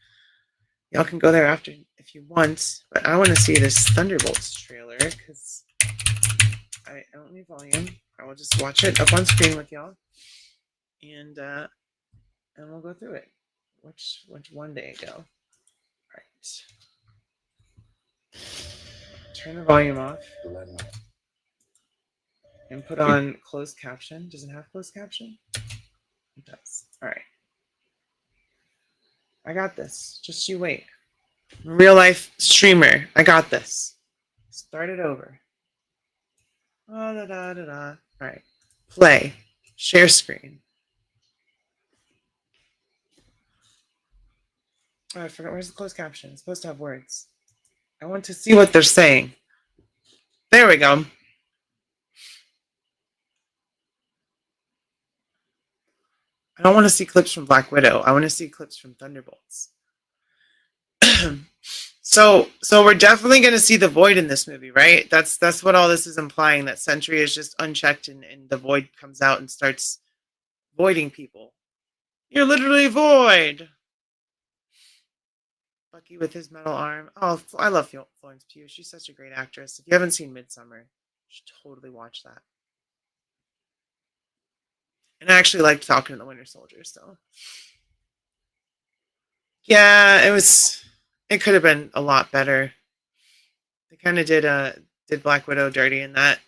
Speaker 3: Y'all can go there after if you want. But I want to see this Thunderbolts trailer because I don't need volume. I will just watch it up on screen with y'all, and we'll go through it. Which one day ago? All right. Turn the volume off and put on closed caption. Does it have closed caption? It does. All right. I got this. Just you wait. Real life streamer. I got this. Start it over. Oh, da, da, da, da. All right. Play. Share screen. Oh, I forgot. Where's the closed caption? It's supposed to have words. I want to see what they're saying. There we go. I don't want to see clips from Black Widow. I want to see clips from Thunderbolts. So we're definitely going to see the Void in this movie, right? That's what all this is implying, that Sentry is just unchecked and the Void comes out and starts voiding people. You're literally Void! Bucky with his metal arm. Oh, I love Florence Pugh. She's such a great actress. If you haven't seen Midsummer, you should totally watch that. And I actually liked Falcon and the Winter Soldier, so. Yeah, it could have been a lot better. They kind of did Black Widow dirty in that,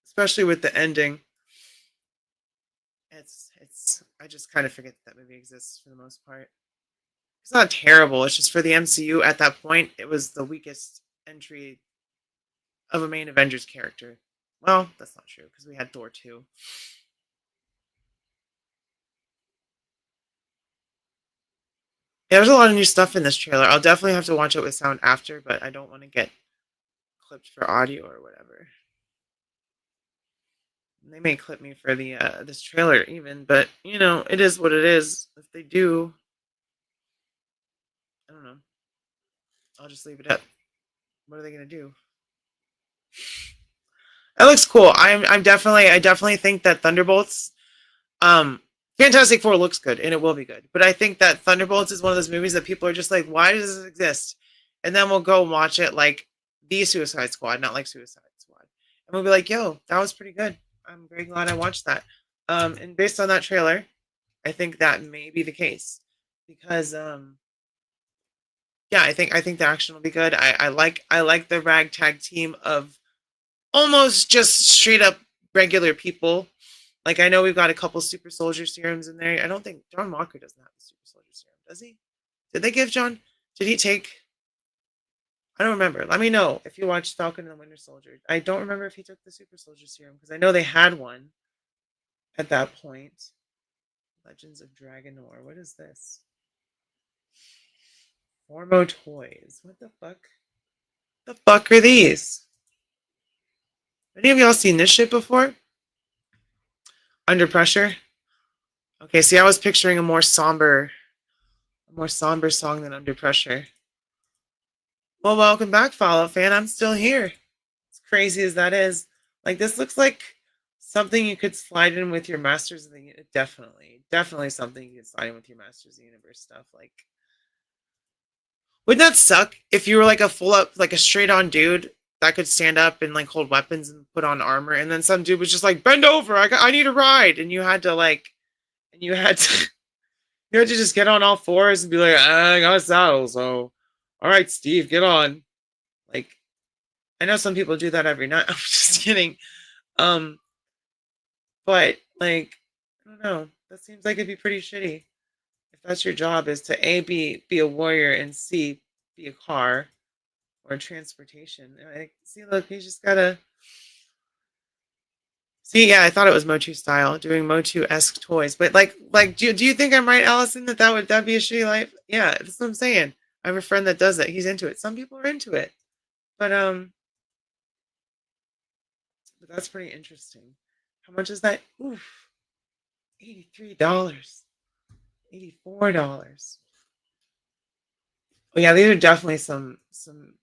Speaker 3: especially with the ending. I just kind of forget that movie exists for the most part. It's not terrible. It's just for the MCU at that point, it was the weakest entry of a main Avengers character. Well, that's not true because we had Thor 2. Yeah, there's a lot of new stuff in this trailer. I'll definitely have to watch it with sound after, but I don't want to get clipped for audio or whatever. They may clip me for the this trailer even, but you know, it is what it is. If they do, I don't know. I'll just leave it up. What are they gonna do? It looks cool. I definitely think that Thunderbolts, Fantastic Four looks good and it will be good. But I think that Thunderbolts is one of those movies that people are just like, why does this exist? And then we'll go watch it like the Suicide Squad, not like Suicide Squad. And we'll be like, yo, that was pretty good. I'm very glad I watched that. And based on that trailer, I think that may be the case. Because yeah, I think the action will be good. I like the ragtag team of almost just straight up regular people. Like, I know we've got a couple super soldier serums in there. I don't think John Walker doesn't have the super soldier serum, does he? Did they give John? Did he take? I don't remember. Let me know if you watched Falcon and the Winter Soldier. I don't remember if he took the super soldier serum because I know they had one at that point. Legends of Dragonor. What is this? Formo toys. What the fuck? The fuck are these? Any of y'all seen this shit before? Under Pressure. Okay, see, I was picturing a more somber song than Under Pressure. Well, welcome back, Fallout fan. I'm still here. As crazy as that is, like, this looks like something you could slide in with your Masters of the Universe. Definitely something you could slide in with your Masters of the Universe stuff. Like, wouldn't that suck if you were like a full up, like a straight on dude that could stand up and like hold weapons and put on armor, and then some dude was just like, bend over, I need a ride, and you had to just get on all fours and be like, I got a saddle, so all right, Steve, get on. Like, I know some people do that every night. I'm just kidding. But like, I don't know. That seems like it'd be pretty shitty if that's your job, is to A, be a warrior, and C, be a car or transportation. Like, see, look, he's just gotta. See, yeah, I thought it was Motu style, doing Motu-esque toys. But like, do you think I'm right, Allison, that'd be a shitty life? Yeah, that's what I'm saying. I have a friend that does it. He's into it. Some people are into it. But that's pretty interesting. How much is that? Oof. $83. $84. Oh yeah, these are definitely some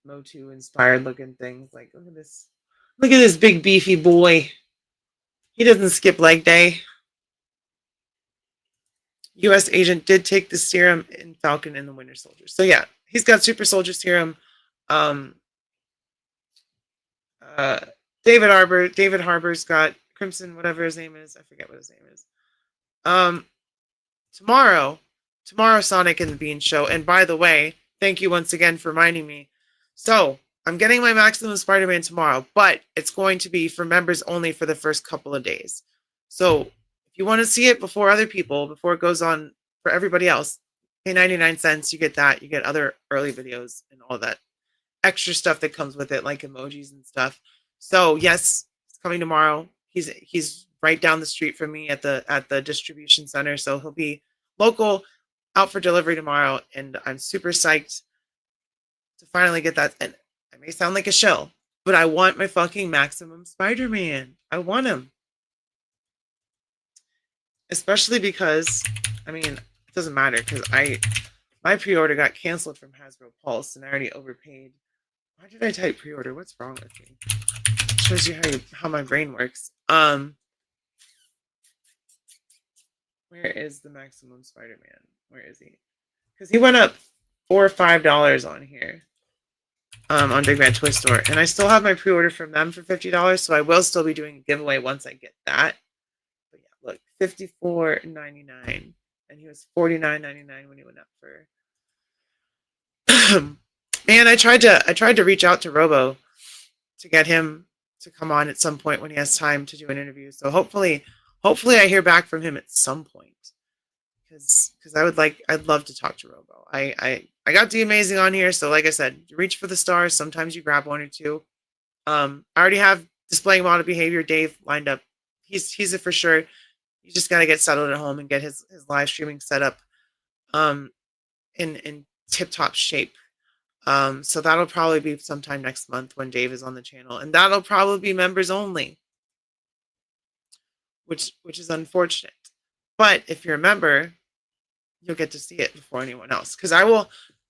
Speaker 3: Motu inspired looking things. Like, look at this big beefy boy. He doesn't skip leg day. U.S. agent did take the serum in Falcon and the Winter Soldier. So yeah, he's got super soldier serum. David Harbour's got Crimson, whatever his name is. I forget what his name is. Tomorrow Sonic and the Bean show. And by the way, thank you once again for reminding me. So I'm getting my Maximum Spider-Man tomorrow, but it's going to be for members only for the first couple of days. So if you want to see it before other people, before it goes on for everybody else, pay 99 cents. You get that. You get other early videos and all that extra stuff that comes with it, like emojis and stuff. So yes, it's coming tomorrow. He's right down the street from me at the distribution center, so he'll be local, out for delivery tomorrow, and I'm super psyched to finally get that. And I may sound like a shill, but I want my fucking Maximum Spider-Man. I want him. Especially because, I mean, it doesn't matter because my pre-order got canceled from Hasbro Pulse and I already overpaid. Why did I type pre-order? What's wrong with me? It shows you how my brain works. Where is the Maximum Spider-Man? Where is he? Because he went up $4 or $5 on here. On Big Bad Toy Store. And I still have my pre-order from them for $50, so I will still be doing a giveaway once I get that. But yeah, look, $54.99. And he was $49.99 when he went up for. Man, I tried to reach out to Robo to get him to come on at some point when he has time to do an interview. So hopefully I hear back from him at some point. Because I'd love to talk to Robo. I got the Amazing on here, so like I said, you reach for the stars. Sometimes you grab one or two. I already have Displaying Model Behavior Dave lined up. He's a for sure. You just gotta get settled at home and get his live streaming set up in tip-top shape. So that'll probably be sometime next month when Dave is on the channel, and that'll probably be members only, which is unfortunate. But if you're a member, you'll get to see it before anyone else. Because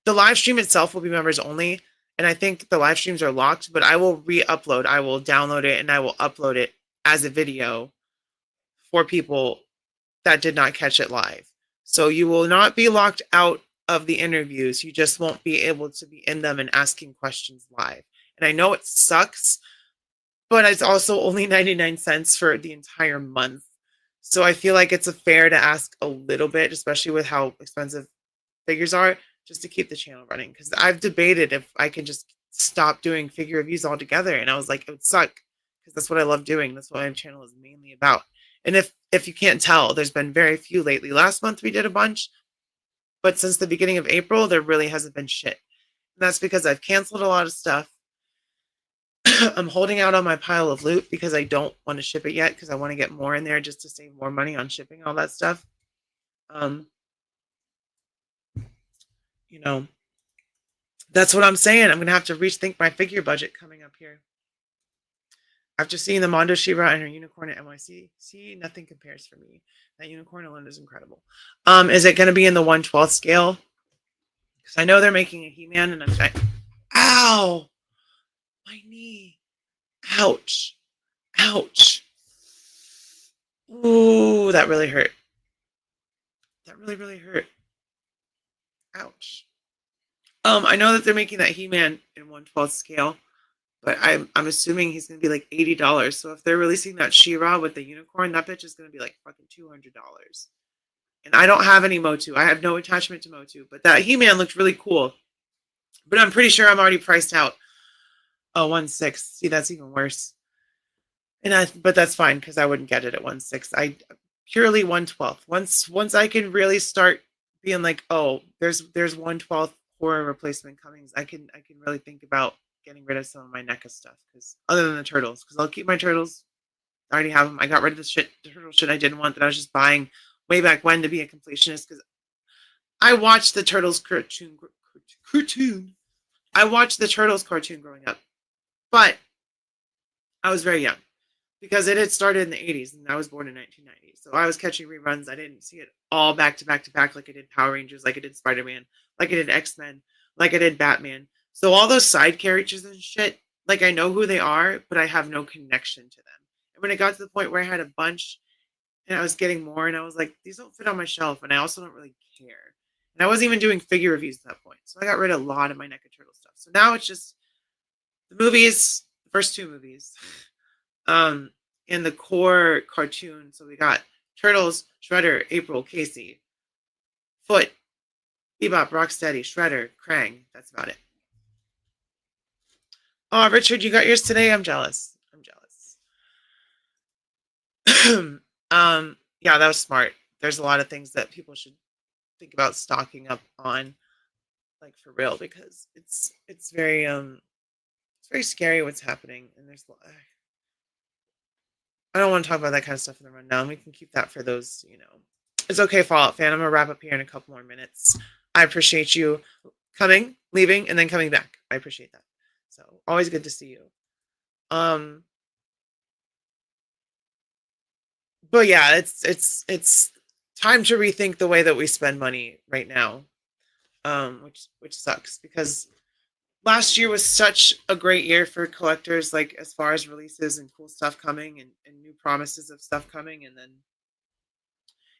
Speaker 3: the live stream itself will be members only, and I think the live streams are locked, but I will re-upload. I will download it and I will upload it as a video for people that did not catch it live. So you will not be locked out of the interviews. You just won't be able to be in them and asking questions live. And I know it sucks, but it's also only 99 cents for the entire month. So I feel like it's fair to ask a little bit, especially with how expensive figures are, just to keep the channel running. Because I've debated if I can just stop doing figure reviews altogether. And I was like, it would suck because that's what I love doing. That's what my channel is mainly about. And if you can't tell, there's been very few lately. Last month we did a bunch, but since the beginning of April, there really hasn't been shit. And that's because I've canceled a lot of stuff. I'm holding out on my pile of loot because I don't want to ship it yet because I want to get more in there just to save more money on shipping all that stuff. You know, that's what I'm saying. I'm going to have to rethink my figure budget coming up here. After seeing the Mondo She-Ra and her unicorn at NYC, nothing compares for me. That unicorn alone is incredible. Is it going to be in the 1/12 scale? Because I know they're making a He-Man and I'm like, ow! My knee. Ouch. Ouch. Ooh, that really hurt. That really, really hurt. Ouch. I know that they're making that He-Man in 1/12 scale, but I'm assuming he's going to be like $80. So if they're releasing that She-Ra with the unicorn, that bitch is going to be like fucking $200. And I don't have any Motu. I have no attachment to Motu, but that He-Man looked really cool. But I'm pretty sure I'm already priced out. Oh, 1/6. See, that's even worse. But that's fine because I wouldn't get it at 1/6. I purely 1/12. Once I can really start being like, oh, there's 1/12 horror replacement coming, I can really think about getting rid of some of my NECA stuff. Because other than the turtles, because I'll keep my turtles. I already have them. I got rid of the turtle shit I didn't want that I was just buying way back when to be a completionist. Because I watched the Turtles cartoon. I watched the Turtles cartoon growing up. But I was very young because it had started in the 80s and I was born in 1990. So I was catching reruns. I didn't see it all back to back to back like I did Power Rangers, like I did Spider-Man, like I did X-Men, like I did Batman. So all those side characters and shit, like I know who they are, but I have no connection to them. And when it got to the point where I had a bunch and I was getting more, and I was like, these don't fit on my shelf, and I also don't really care. And I wasn't even doing figure reviews at that point. So I got rid of a lot of my NECA Turtle stuff. So now it's just the movies, the first two movies, and the core cartoon. So we got Turtles, Shredder, April, Casey, Foot, Bebop, Rocksteady, Shredder, Krang. That's about it. Oh, Richard, you got yours today? I'm jealous. Yeah, that was smart. There's a lot of things that people should think about stocking up on, like for real, because it's very scary what's happening, and there's I don't want to talk about that kind of stuff in the rundown. We can keep that for those, It's okay, Fallout fan. I'm gonna wrap up here in a couple more minutes. I appreciate you coming, leaving, and then coming back. I appreciate that. So always good to see you. But yeah, it's time to rethink the way that we spend money right now, which sucks because last year was such a great year for collectors, like as far as releases and cool stuff coming and new promises of stuff coming, and then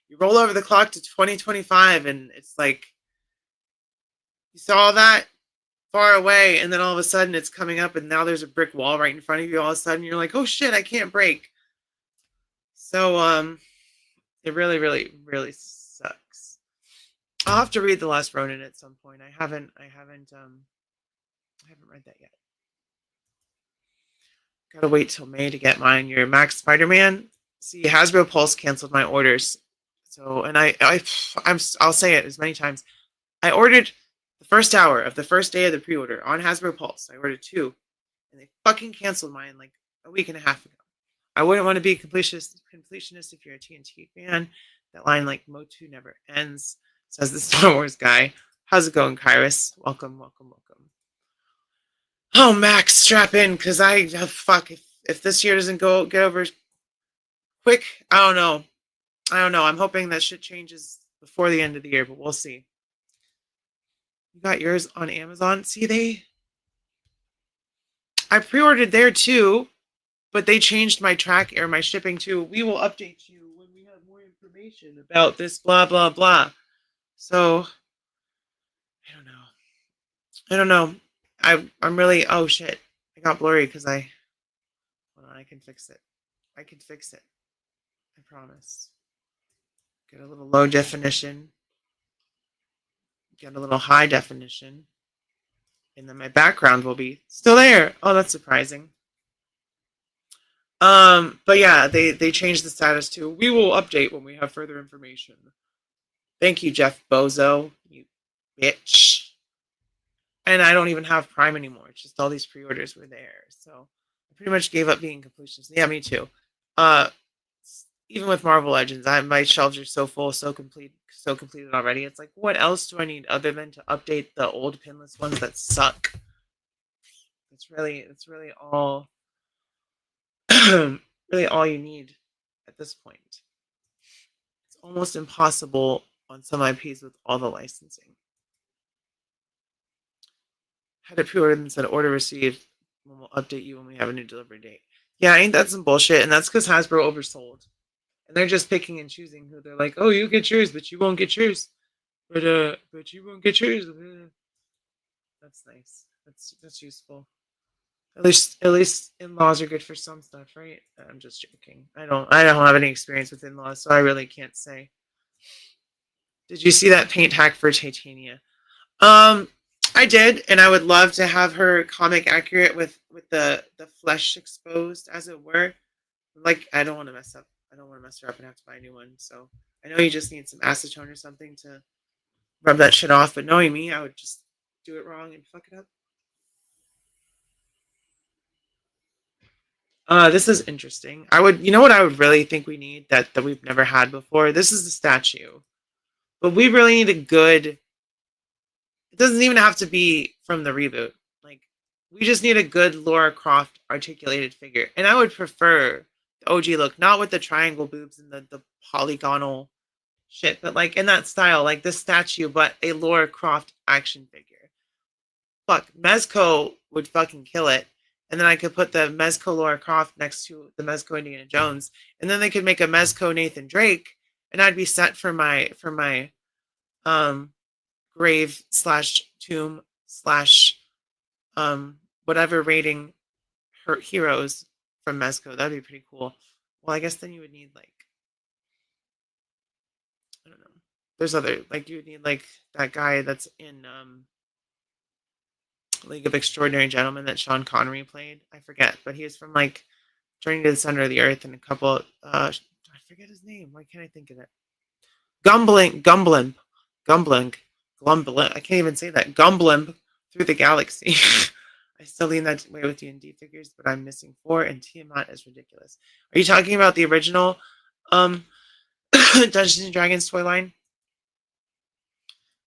Speaker 3: you roll over the clock to 2025 and it's like you saw that far away, and then all of a sudden it's coming up, and now there's a brick wall right in front of you. All of a sudden you're like, oh shit, I can't break. So it really, really, really sucks. I'll have to read The Last Ronin at some point. I haven't read that yet. Gotta wait till May to get mine. Your Max Spider-Man. See, Hasbro Pulse canceled my orders. So, and I'll say it as many times. I ordered the first hour of the first day of the pre-order on Hasbro Pulse. I ordered 2, and they fucking canceled mine like a week and a half ago. I wouldn't want to be a completionist if you're a TNT fan. That line, like, Motu never ends, says the Star Wars guy. How's it going, Kairos? Welcome. Oh, Max, strap in, because if this year doesn't get over quick, I don't know. I'm hoping that shit changes before the end of the year, but we'll see. You got yours on Amazon? See, I pre-ordered there too, but they changed my my shipping to, we will update you when we have more information about this, blah, blah, blah. So, I don't know. I'm really, oh shit. I got blurry because hold on, I can fix it. I promise. Get a little low definition. Get a little high definition. And then my background will be still there. Oh, that's surprising. But yeah, they changed the status to, we will update when we have further information. Thank you, Jeff Bozo, you bitch. And I don't even have Prime anymore. It's just all these pre-orders were there. So I pretty much gave up being completionist. Yeah, me too. Even with Marvel Legends, my shelves are so full, so completed already. It's like, what else do I need other than to update the old pinless ones that suck? It's really all really all you need at this point. It's almost impossible on some IPs with all the licensing. Had it pre-ordered and said order received. We'll update you when we have a new delivery date. Yeah, ain't that some bullshit? And that's because Hasbro oversold. And they're just picking and choosing who they're like, oh, you get yours, but you won't get yours. But you won't get yours. That's nice. That's useful. At least in-laws are good for some stuff, right? I'm just joking. I don't have any experience with in-laws, so I really can't say. Did you see that paint hack for Titania? I did, and I would love to have her comic accurate with the flesh exposed, as it were. Like, I don't want to mess her up and have to buy a new one. So I know you just need some acetone or something to rub that shit off, but knowing me, I would just do it wrong and fuck it up. This is interesting. You know what I would really think we need that we've never had before? This is the statue. But we really need a good, it doesn't even have to be from the reboot. Like, we just need a good Lara Croft articulated figure. And I would prefer the OG look, not with the triangle boobs and the polygonal shit, but like in that style, like this statue, but a Lara Croft action figure. Fuck, Mezco would fucking kill it. and then I could put the Mezco Laura Croft next to the Mezco Indiana Jones, and then they could make a Mezco Nathan Drake, and I'd be set for my grave slash tomb slash whatever rating her heroes from Mezco. That'd be pretty cool. Well, I guess then you would need like, I don't know. There's other, like, you would need like that guy that's in League of Extraordinary Gentlemen that Sean Connery played. I forget, but he was from like Journey to the Center of the Earth and a couple. I forget his name. Why can't I think of it? Gumblimp. I can't even say that. Gumblimp through the galaxy. I still lean that way with D&D figures, but I'm missing 4, and Tiamat is ridiculous. Are you talking about the original Dungeons and Dragons toy line?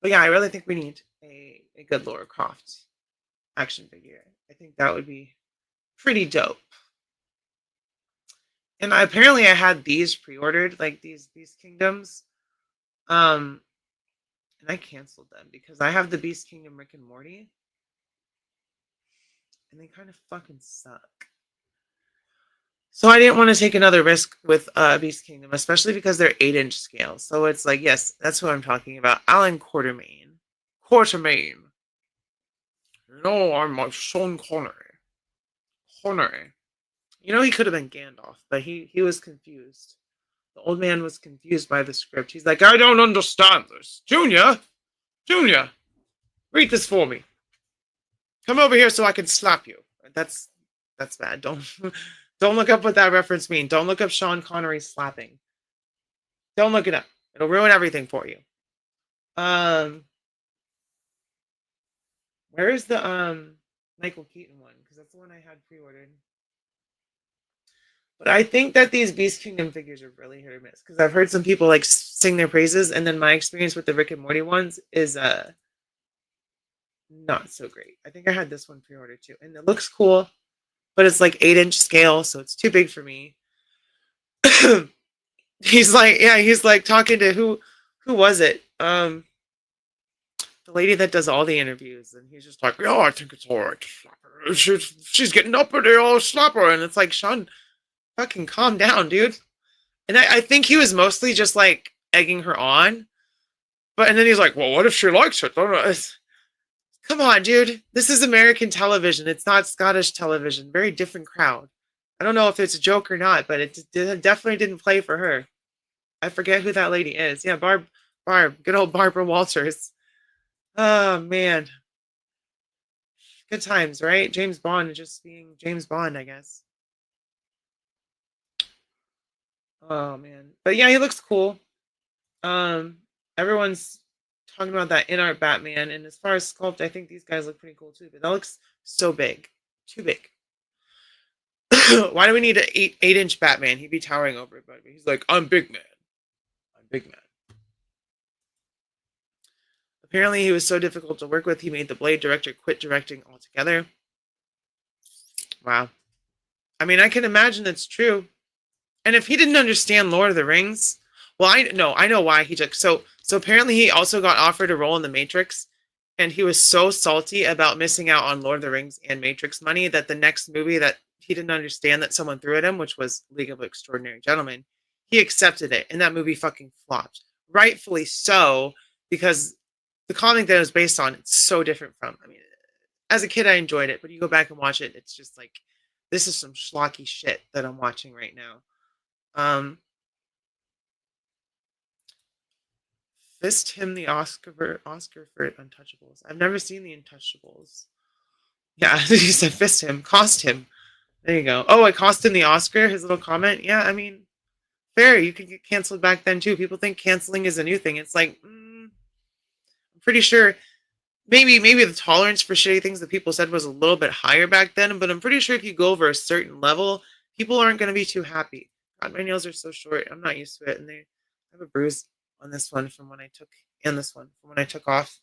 Speaker 3: But yeah, I really think we need a good Lara Croft action figure. I think that would be pretty dope. And apparently I had these pre-ordered, like these Kingdoms. And I canceled them because I have the Beast Kingdom Rick and Morty. And they kind of fucking suck. So I didn't want to take another risk with Beast Kingdom, especially because they're 8-inch scale. So it's like, yes, that's what I'm talking about. Alan Quartermain. You know, I'm my son Connery. You know, he could have been Gandalf, but he was confused. The old man was confused by the script. He's like, I don't understand this. Junior, read this for me. Come over here so I can slap you. That's bad. Don't look up what that reference means. Don't look up Sean Connery slapping. Don't look it up. It'll ruin everything for you. Where is the Michael Keaton one? Because that's the one I had pre-ordered. But I think that these Beast Kingdom figures are really hit or miss. Because I've heard some people like sing their praises, and then my experience with the Rick and Morty ones is not so great. I think I had this one pre-ordered too. And it looks cool, but it's like 8-inch scale, so it's too big for me. He's like talking to who was it? The lady that does all the interviews, and he's just like, yeah, I think it's all right to slap her. She's getting up and they all slap her, and it's like, Sean, fucking calm down, dude. And I think he was mostly just like egging her on, and then he's like, well, what if she likes it? Come on, dude. This is American television. It's not Scottish television. Very different crowd. I don't know if it's a joke or not, but it definitely didn't play for her. I forget who that lady is. Yeah, Barb, good old Barbara Walters. Oh, man. Good times, right? James Bond just being James Bond, I guess. Oh, man. But yeah, he looks cool. Everyone's talking about that in-art Batman, and as far as sculpt, I think these guys look pretty cool too, but that looks so big. Too big. Why do we need an 8-inch Batman? He'd be towering over it, but he's like, I'm big man. Apparently he was so difficult to work with, he made the Blade director quit directing altogether. Wow. I mean, I can imagine that's true. And if he didn't understand Lord of the Rings, well, I know why he took. So apparently he also got offered a role in The Matrix, and he was so salty about missing out on Lord of the Rings and Matrix money that the next movie that he didn't understand that someone threw at him, which was League of Extraordinary Gentlemen, he accepted it, and that movie fucking flopped. Rightfully so, because the comic that it was based on, it's so different from, I mean, as a kid I enjoyed it, but you go back and watch it, it's just like, this is some schlocky shit that I'm watching right now. Fist him the Oscar for Untouchables. I've never seen the Untouchables. Yeah, he said fist him, cost him. There you go. Oh, it cost him the Oscar, his little comment. Yeah, I mean, fair. You could get canceled back then too. People think canceling is a new thing. It's like, I'm pretty sure maybe the tolerance for shitty things that people said was a little bit higher back then, but I'm pretty sure if you go over a certain level, people aren't going to be too happy. God, my nails are so short. I'm not used to it, and I have a bruise on this one from when I took, and this one from when I took off.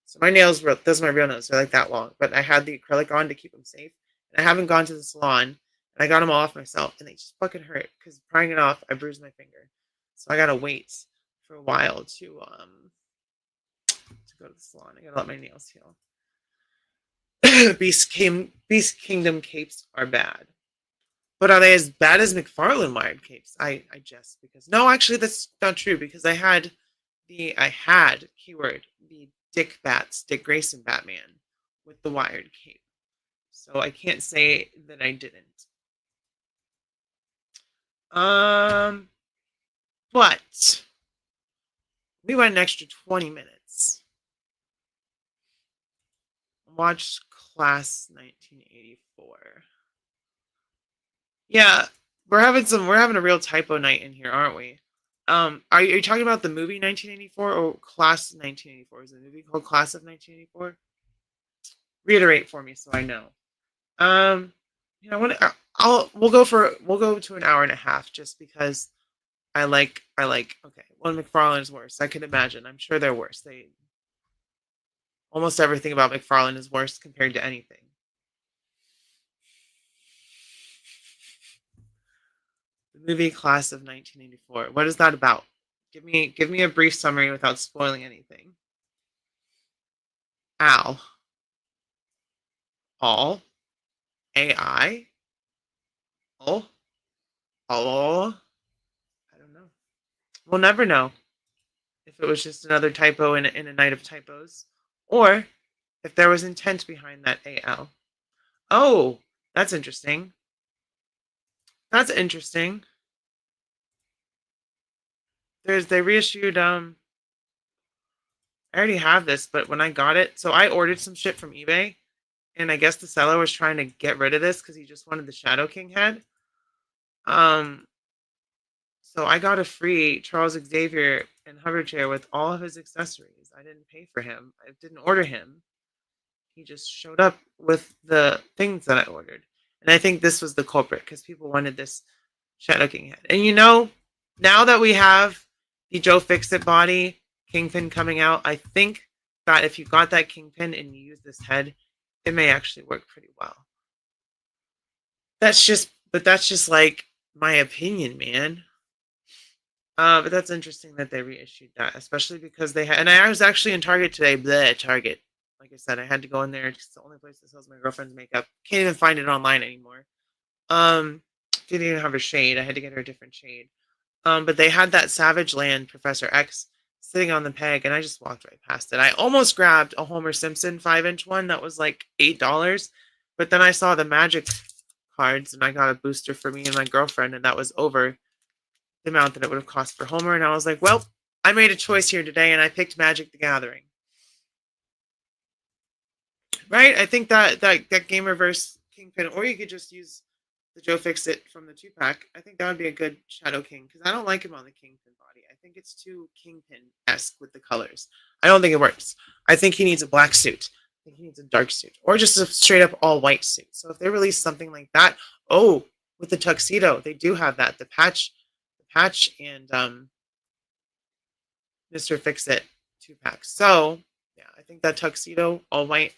Speaker 3: So my nails those are my real nails. They're like that long, but I had the acrylic on to keep them safe. And I haven't gone to the salon, and I got them all off myself, and they just fucking hurt because prying it off, I bruised my finger. So I gotta wait for a while to go to the salon. I gotta let my nails heal. Beast Kingdom capes are bad. But are they as bad as McFarlane wired capes? I just because no, actually that's not true because I had keyword the Dick Grayson Batman with the wired cape. So I can't say that I didn't. But we went an extra 20 minutes. Watch Class 1984. Yeah, we're having a real typo night in here, aren't we? Are you talking about the movie 1984 or Class 1984? Is the movie called Class of 1984? Reiterate for me so I know. We'll go to an hour and a half just because I like okay. Well, McFarlane's worse. I can imagine. I'm sure they're worse. Almost everything about McFarlane is worse compared to anything. The movie Class of 1984. What is that about? Give me a brief summary without spoiling anything. Al. All. AI. Oh. Oh. I don't know. We'll never know if it was just another typo in a night of typos, or if there was intent behind that AL. Oh, that's interesting. That's interesting. They reissued I already have this, but when I got it, so I ordered some shit from eBay, and I guess the seller was trying to get rid of this because he just wanted the Shadow King head. So I got a free Charles Xavier and hover chair with all of his accessories. I didn't pay for him. I didn't order him. He just showed up with the things that I ordered. And I think this was the culprit because people wanted this Shadow King head. And now that we have the Joe Fixit body Kingpin coming out, I think that if you got that Kingpin and you use this head, it may actually work pretty well. That's just like my opinion, man. But that's interesting that they reissued that, especially because they had. And I was actually in Target today. Target. Like I said, I had to go in there. It's the only place that sells my girlfriend's makeup. Can't even find it online anymore. Didn't even have her shade. I had to get her a different shade. But they had that Savage Land Professor X sitting on the peg, and I just walked right past it. I almost grabbed a Homer Simpson 5-inch one that was like $8, but then I saw the Magic cards, and I got a booster for me and my girlfriend, and that was over the amount that it would have cost for Homer, and I was like, well, I made a choice here today, and I picked Magic the Gathering. Right? I think that Gamerverse Kingpin, or you could just use the Joe Fixit from the 2-pack. I think that would be a good Shadow King, because I don't like him on the Kingpin body. I think it's too Kingpin-esque with the colors. I don't think it works. I think he needs a black suit. I think he needs a dark suit, or just a straight-up all-white suit. So if they release something like that, with the tuxedo, they do have that. The patch and Mr. Fix-It 2-pack. So, yeah, I think that tuxedo, all white,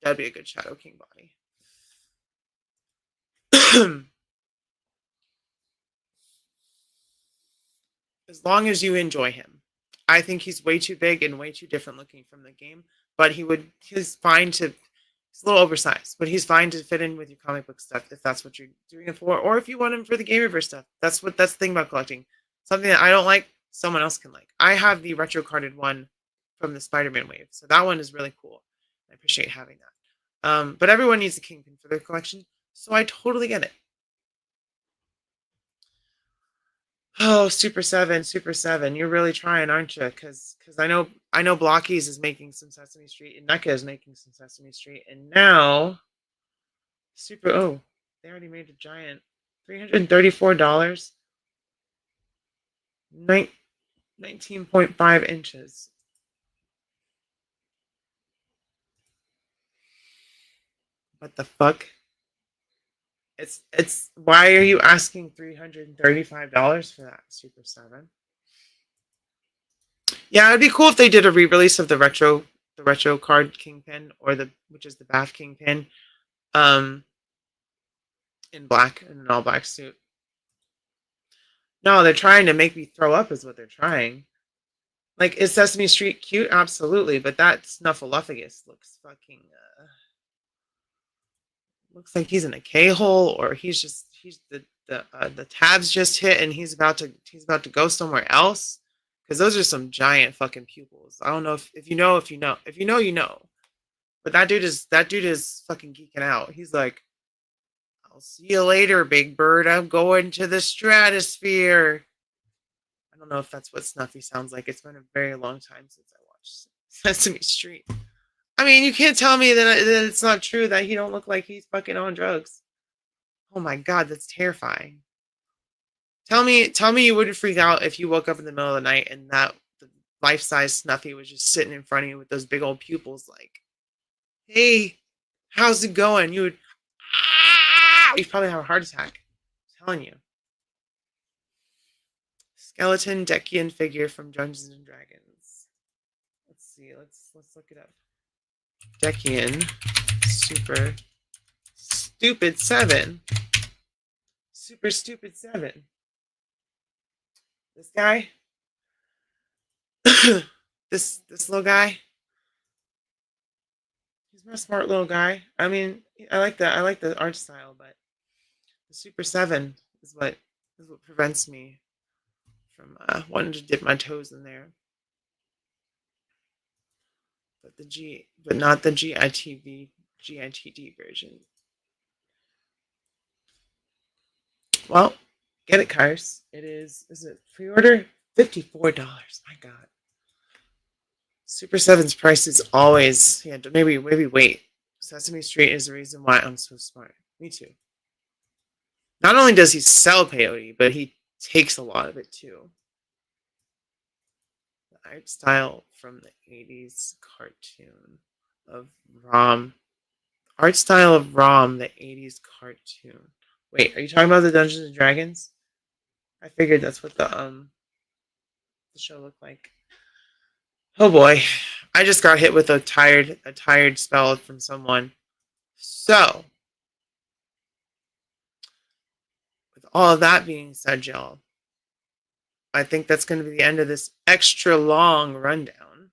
Speaker 3: that'd be a good Shadow King body. As long as you enjoy him. I think he's way too big and way too different looking from the game, but he's a little oversized, but he's fine to fit in with your comic book stuff if that's what you're doing it for, or if you want him for the Gamerverse stuff. That's the thing about collecting. Something that I don't like, someone else can like. I have the retro carded one from the Spider-Man wave, so that one is really cool. I appreciate having that. But everyone needs a Kingpin for their collection, so I totally get it. Oh, Super 7, you're really trying, aren't you? Because I know Blockies is making some Sesame Street, and NECA is making some Sesame Street, and now they already made a giant $334, 19.5 inches. What the fuck? It's why are you asking $335 for that Super 7? Yeah, it'd be cool if they did a re-release of the retro card Kingpin, which is the Bath Kingpin, in black, in an all black suit. No, they're trying to make me throw up is what they're trying. Like, is Sesame Street cute? Absolutely, but that Snuffleupagus looks fucking looks like he's in a K-hole, or he's the tabs just hit and he's about to go somewhere else. Because those are some giant fucking pupils. I don't know if you know, if you know. If you know, you know. But that dude is fucking geeking out. He's like, I'll see you later, Big Bird. I'm going to the stratosphere. I don't know if that's what Snuffy sounds like. It's been a very long time since I watched Sesame Street. I mean, you can't tell me that it's not true that he don't look like he's fucking on drugs. Oh my God, that's terrifying. Tell me you wouldn't freak out if you woke up in the middle of the night and that the life-size Snuffy was just sitting in front of you with those big old pupils like, hey, how's it going? You'd probably have a heart attack. I'm telling you. Skeleton Decian figure from Dungeons and Dragons. Let's see. Let's look it up. Decian Super Stupid 7. Super Stupid 7. This guy. this little guy. He's a smart little guy. I mean, I like that. I like the art style, but the Super 7 is what prevents me from wanting to dip my toes in there. But not the GITD version. Well, get it, Kars. Is it pre-order? $54. My God. Super 7's price is always, maybe wait. Sesame Street is the reason why I'm so smart. Me too. Not only does he sell peyote, but he takes a lot of it too. The art style from the 80s cartoon of Rom. Art style of Rom, the 80s cartoon. Wait, are you talking about the Dungeons and Dragons? I figured that's what the show looked like. Oh boy, I just got hit with a tired spell from someone. So, with all of that being said, y'all, I think that's going to be the end of this extra long rundown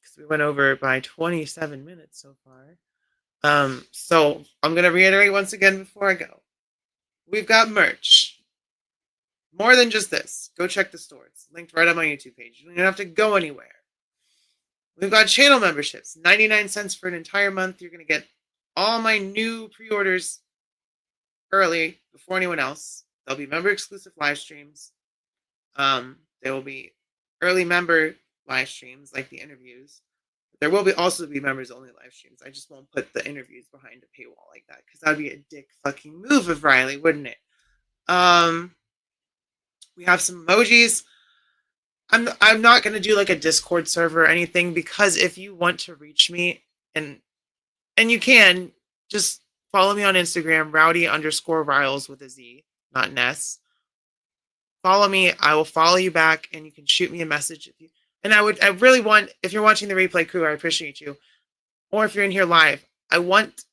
Speaker 3: because we went over by 27 minutes so far. So I'm going to reiterate once again before I go. We've got merch. More than just this. Go check the store. It's linked right on my YouTube page. You don't even have to go anywhere. We've got channel memberships. 99 cents for an entire month. You're going to get all my new pre-orders early before anyone else. There'll be member-exclusive live streams. There will be early member live streams, like the interviews. There will also be members-only live streams. I just won't put the interviews behind a paywall like that, because that would be a dick fucking move of Riley, wouldn't it? We have some emojis. I'm not going to do like a Discord server or anything, because if you want to reach me, and you can, just follow me on Instagram, Rowdy_Riles with a Z, not an S. Follow me. I will follow you back, and you can shoot me a message if you. And I really want, if you're watching the replay crew, I appreciate you. Or if you're in here live, I want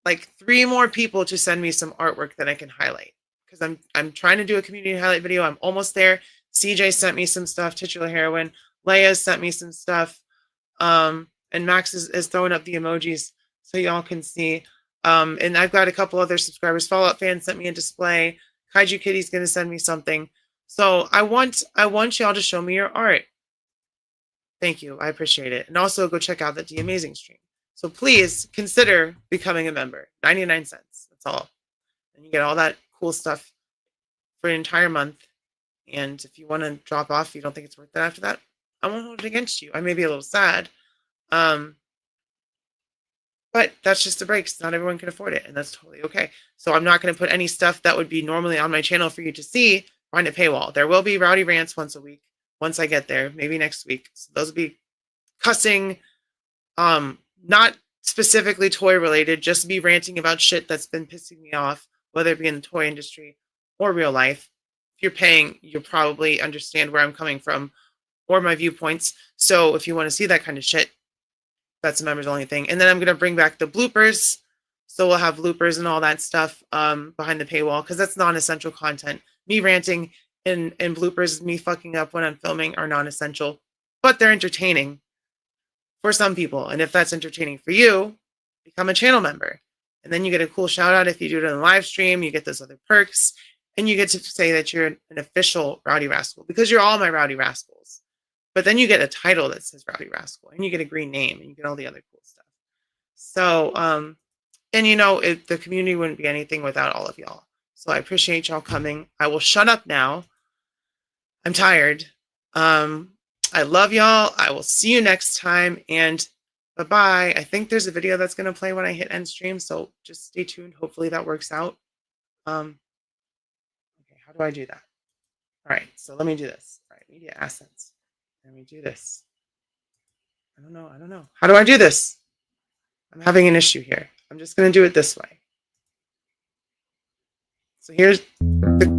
Speaker 3: like 3 more people to send me some artwork that I can highlight. Because I'm trying to do a community highlight video. I'm almost there. CJ sent me some stuff, titular heroine. Leia sent me some stuff. And Max is throwing up the emojis so y'all can see. And I've got a couple other subscribers. Fallout Fan sent me a display. Kaiju Kitty's going to send me something. So I want y'all to show me your art. Thank you. I appreciate it. And also go check out the Amazing stream. So please consider becoming a member. 99 cents. That's all. And you get all that cool stuff for an entire month. And if you want to drop off, you don't think it's worth it after that, I won't hold it against you. I may be a little sad. But that's just the breaks. Not everyone can afford it, and that's totally okay. So I'm not going to put any stuff that would be normally on my channel for you to see behind a paywall. There will be Rowdy Rants once a week, once I get there, maybe next week. So those will be cussing, not specifically toy related, just be ranting about shit that's been pissing me off, whether it be in the toy industry or real life. If you're paying, you'll probably understand where I'm coming from or my viewpoints. So if you want to see that kind of shit, that's a members only thing. And then I'm going to bring back the bloopers. So we'll have bloopers and all that stuff behind the paywall, because that's non-essential content. Me ranting and bloopers, me fucking up when I'm filming, are non-essential, but they're entertaining for some people. And if that's entertaining for you, become a channel member. And then you get a cool shout out if you do it in a live stream. You get those other perks. And you get to say that you're an official Rowdy Rascal because you're all my Rowdy Rascals. But then you get a title that says Rowdy Rascal, and you get a green name, and you get all the other cool stuff. So, and you know, the community wouldn't be anything without all of y'all. So I appreciate y'all coming. I will shut up now. I'm tired. I love y'all. I will see you next time, and bye-bye. I think there's a video that's going to play when I hit end stream, so just stay tuned. Hopefully that works out. Okay, how do I do that? All right, so let me do this. All right, media assets. Let me do this. I don't know. How do I do this? I'm having an issue here. I'm just going to do it this way. So here's the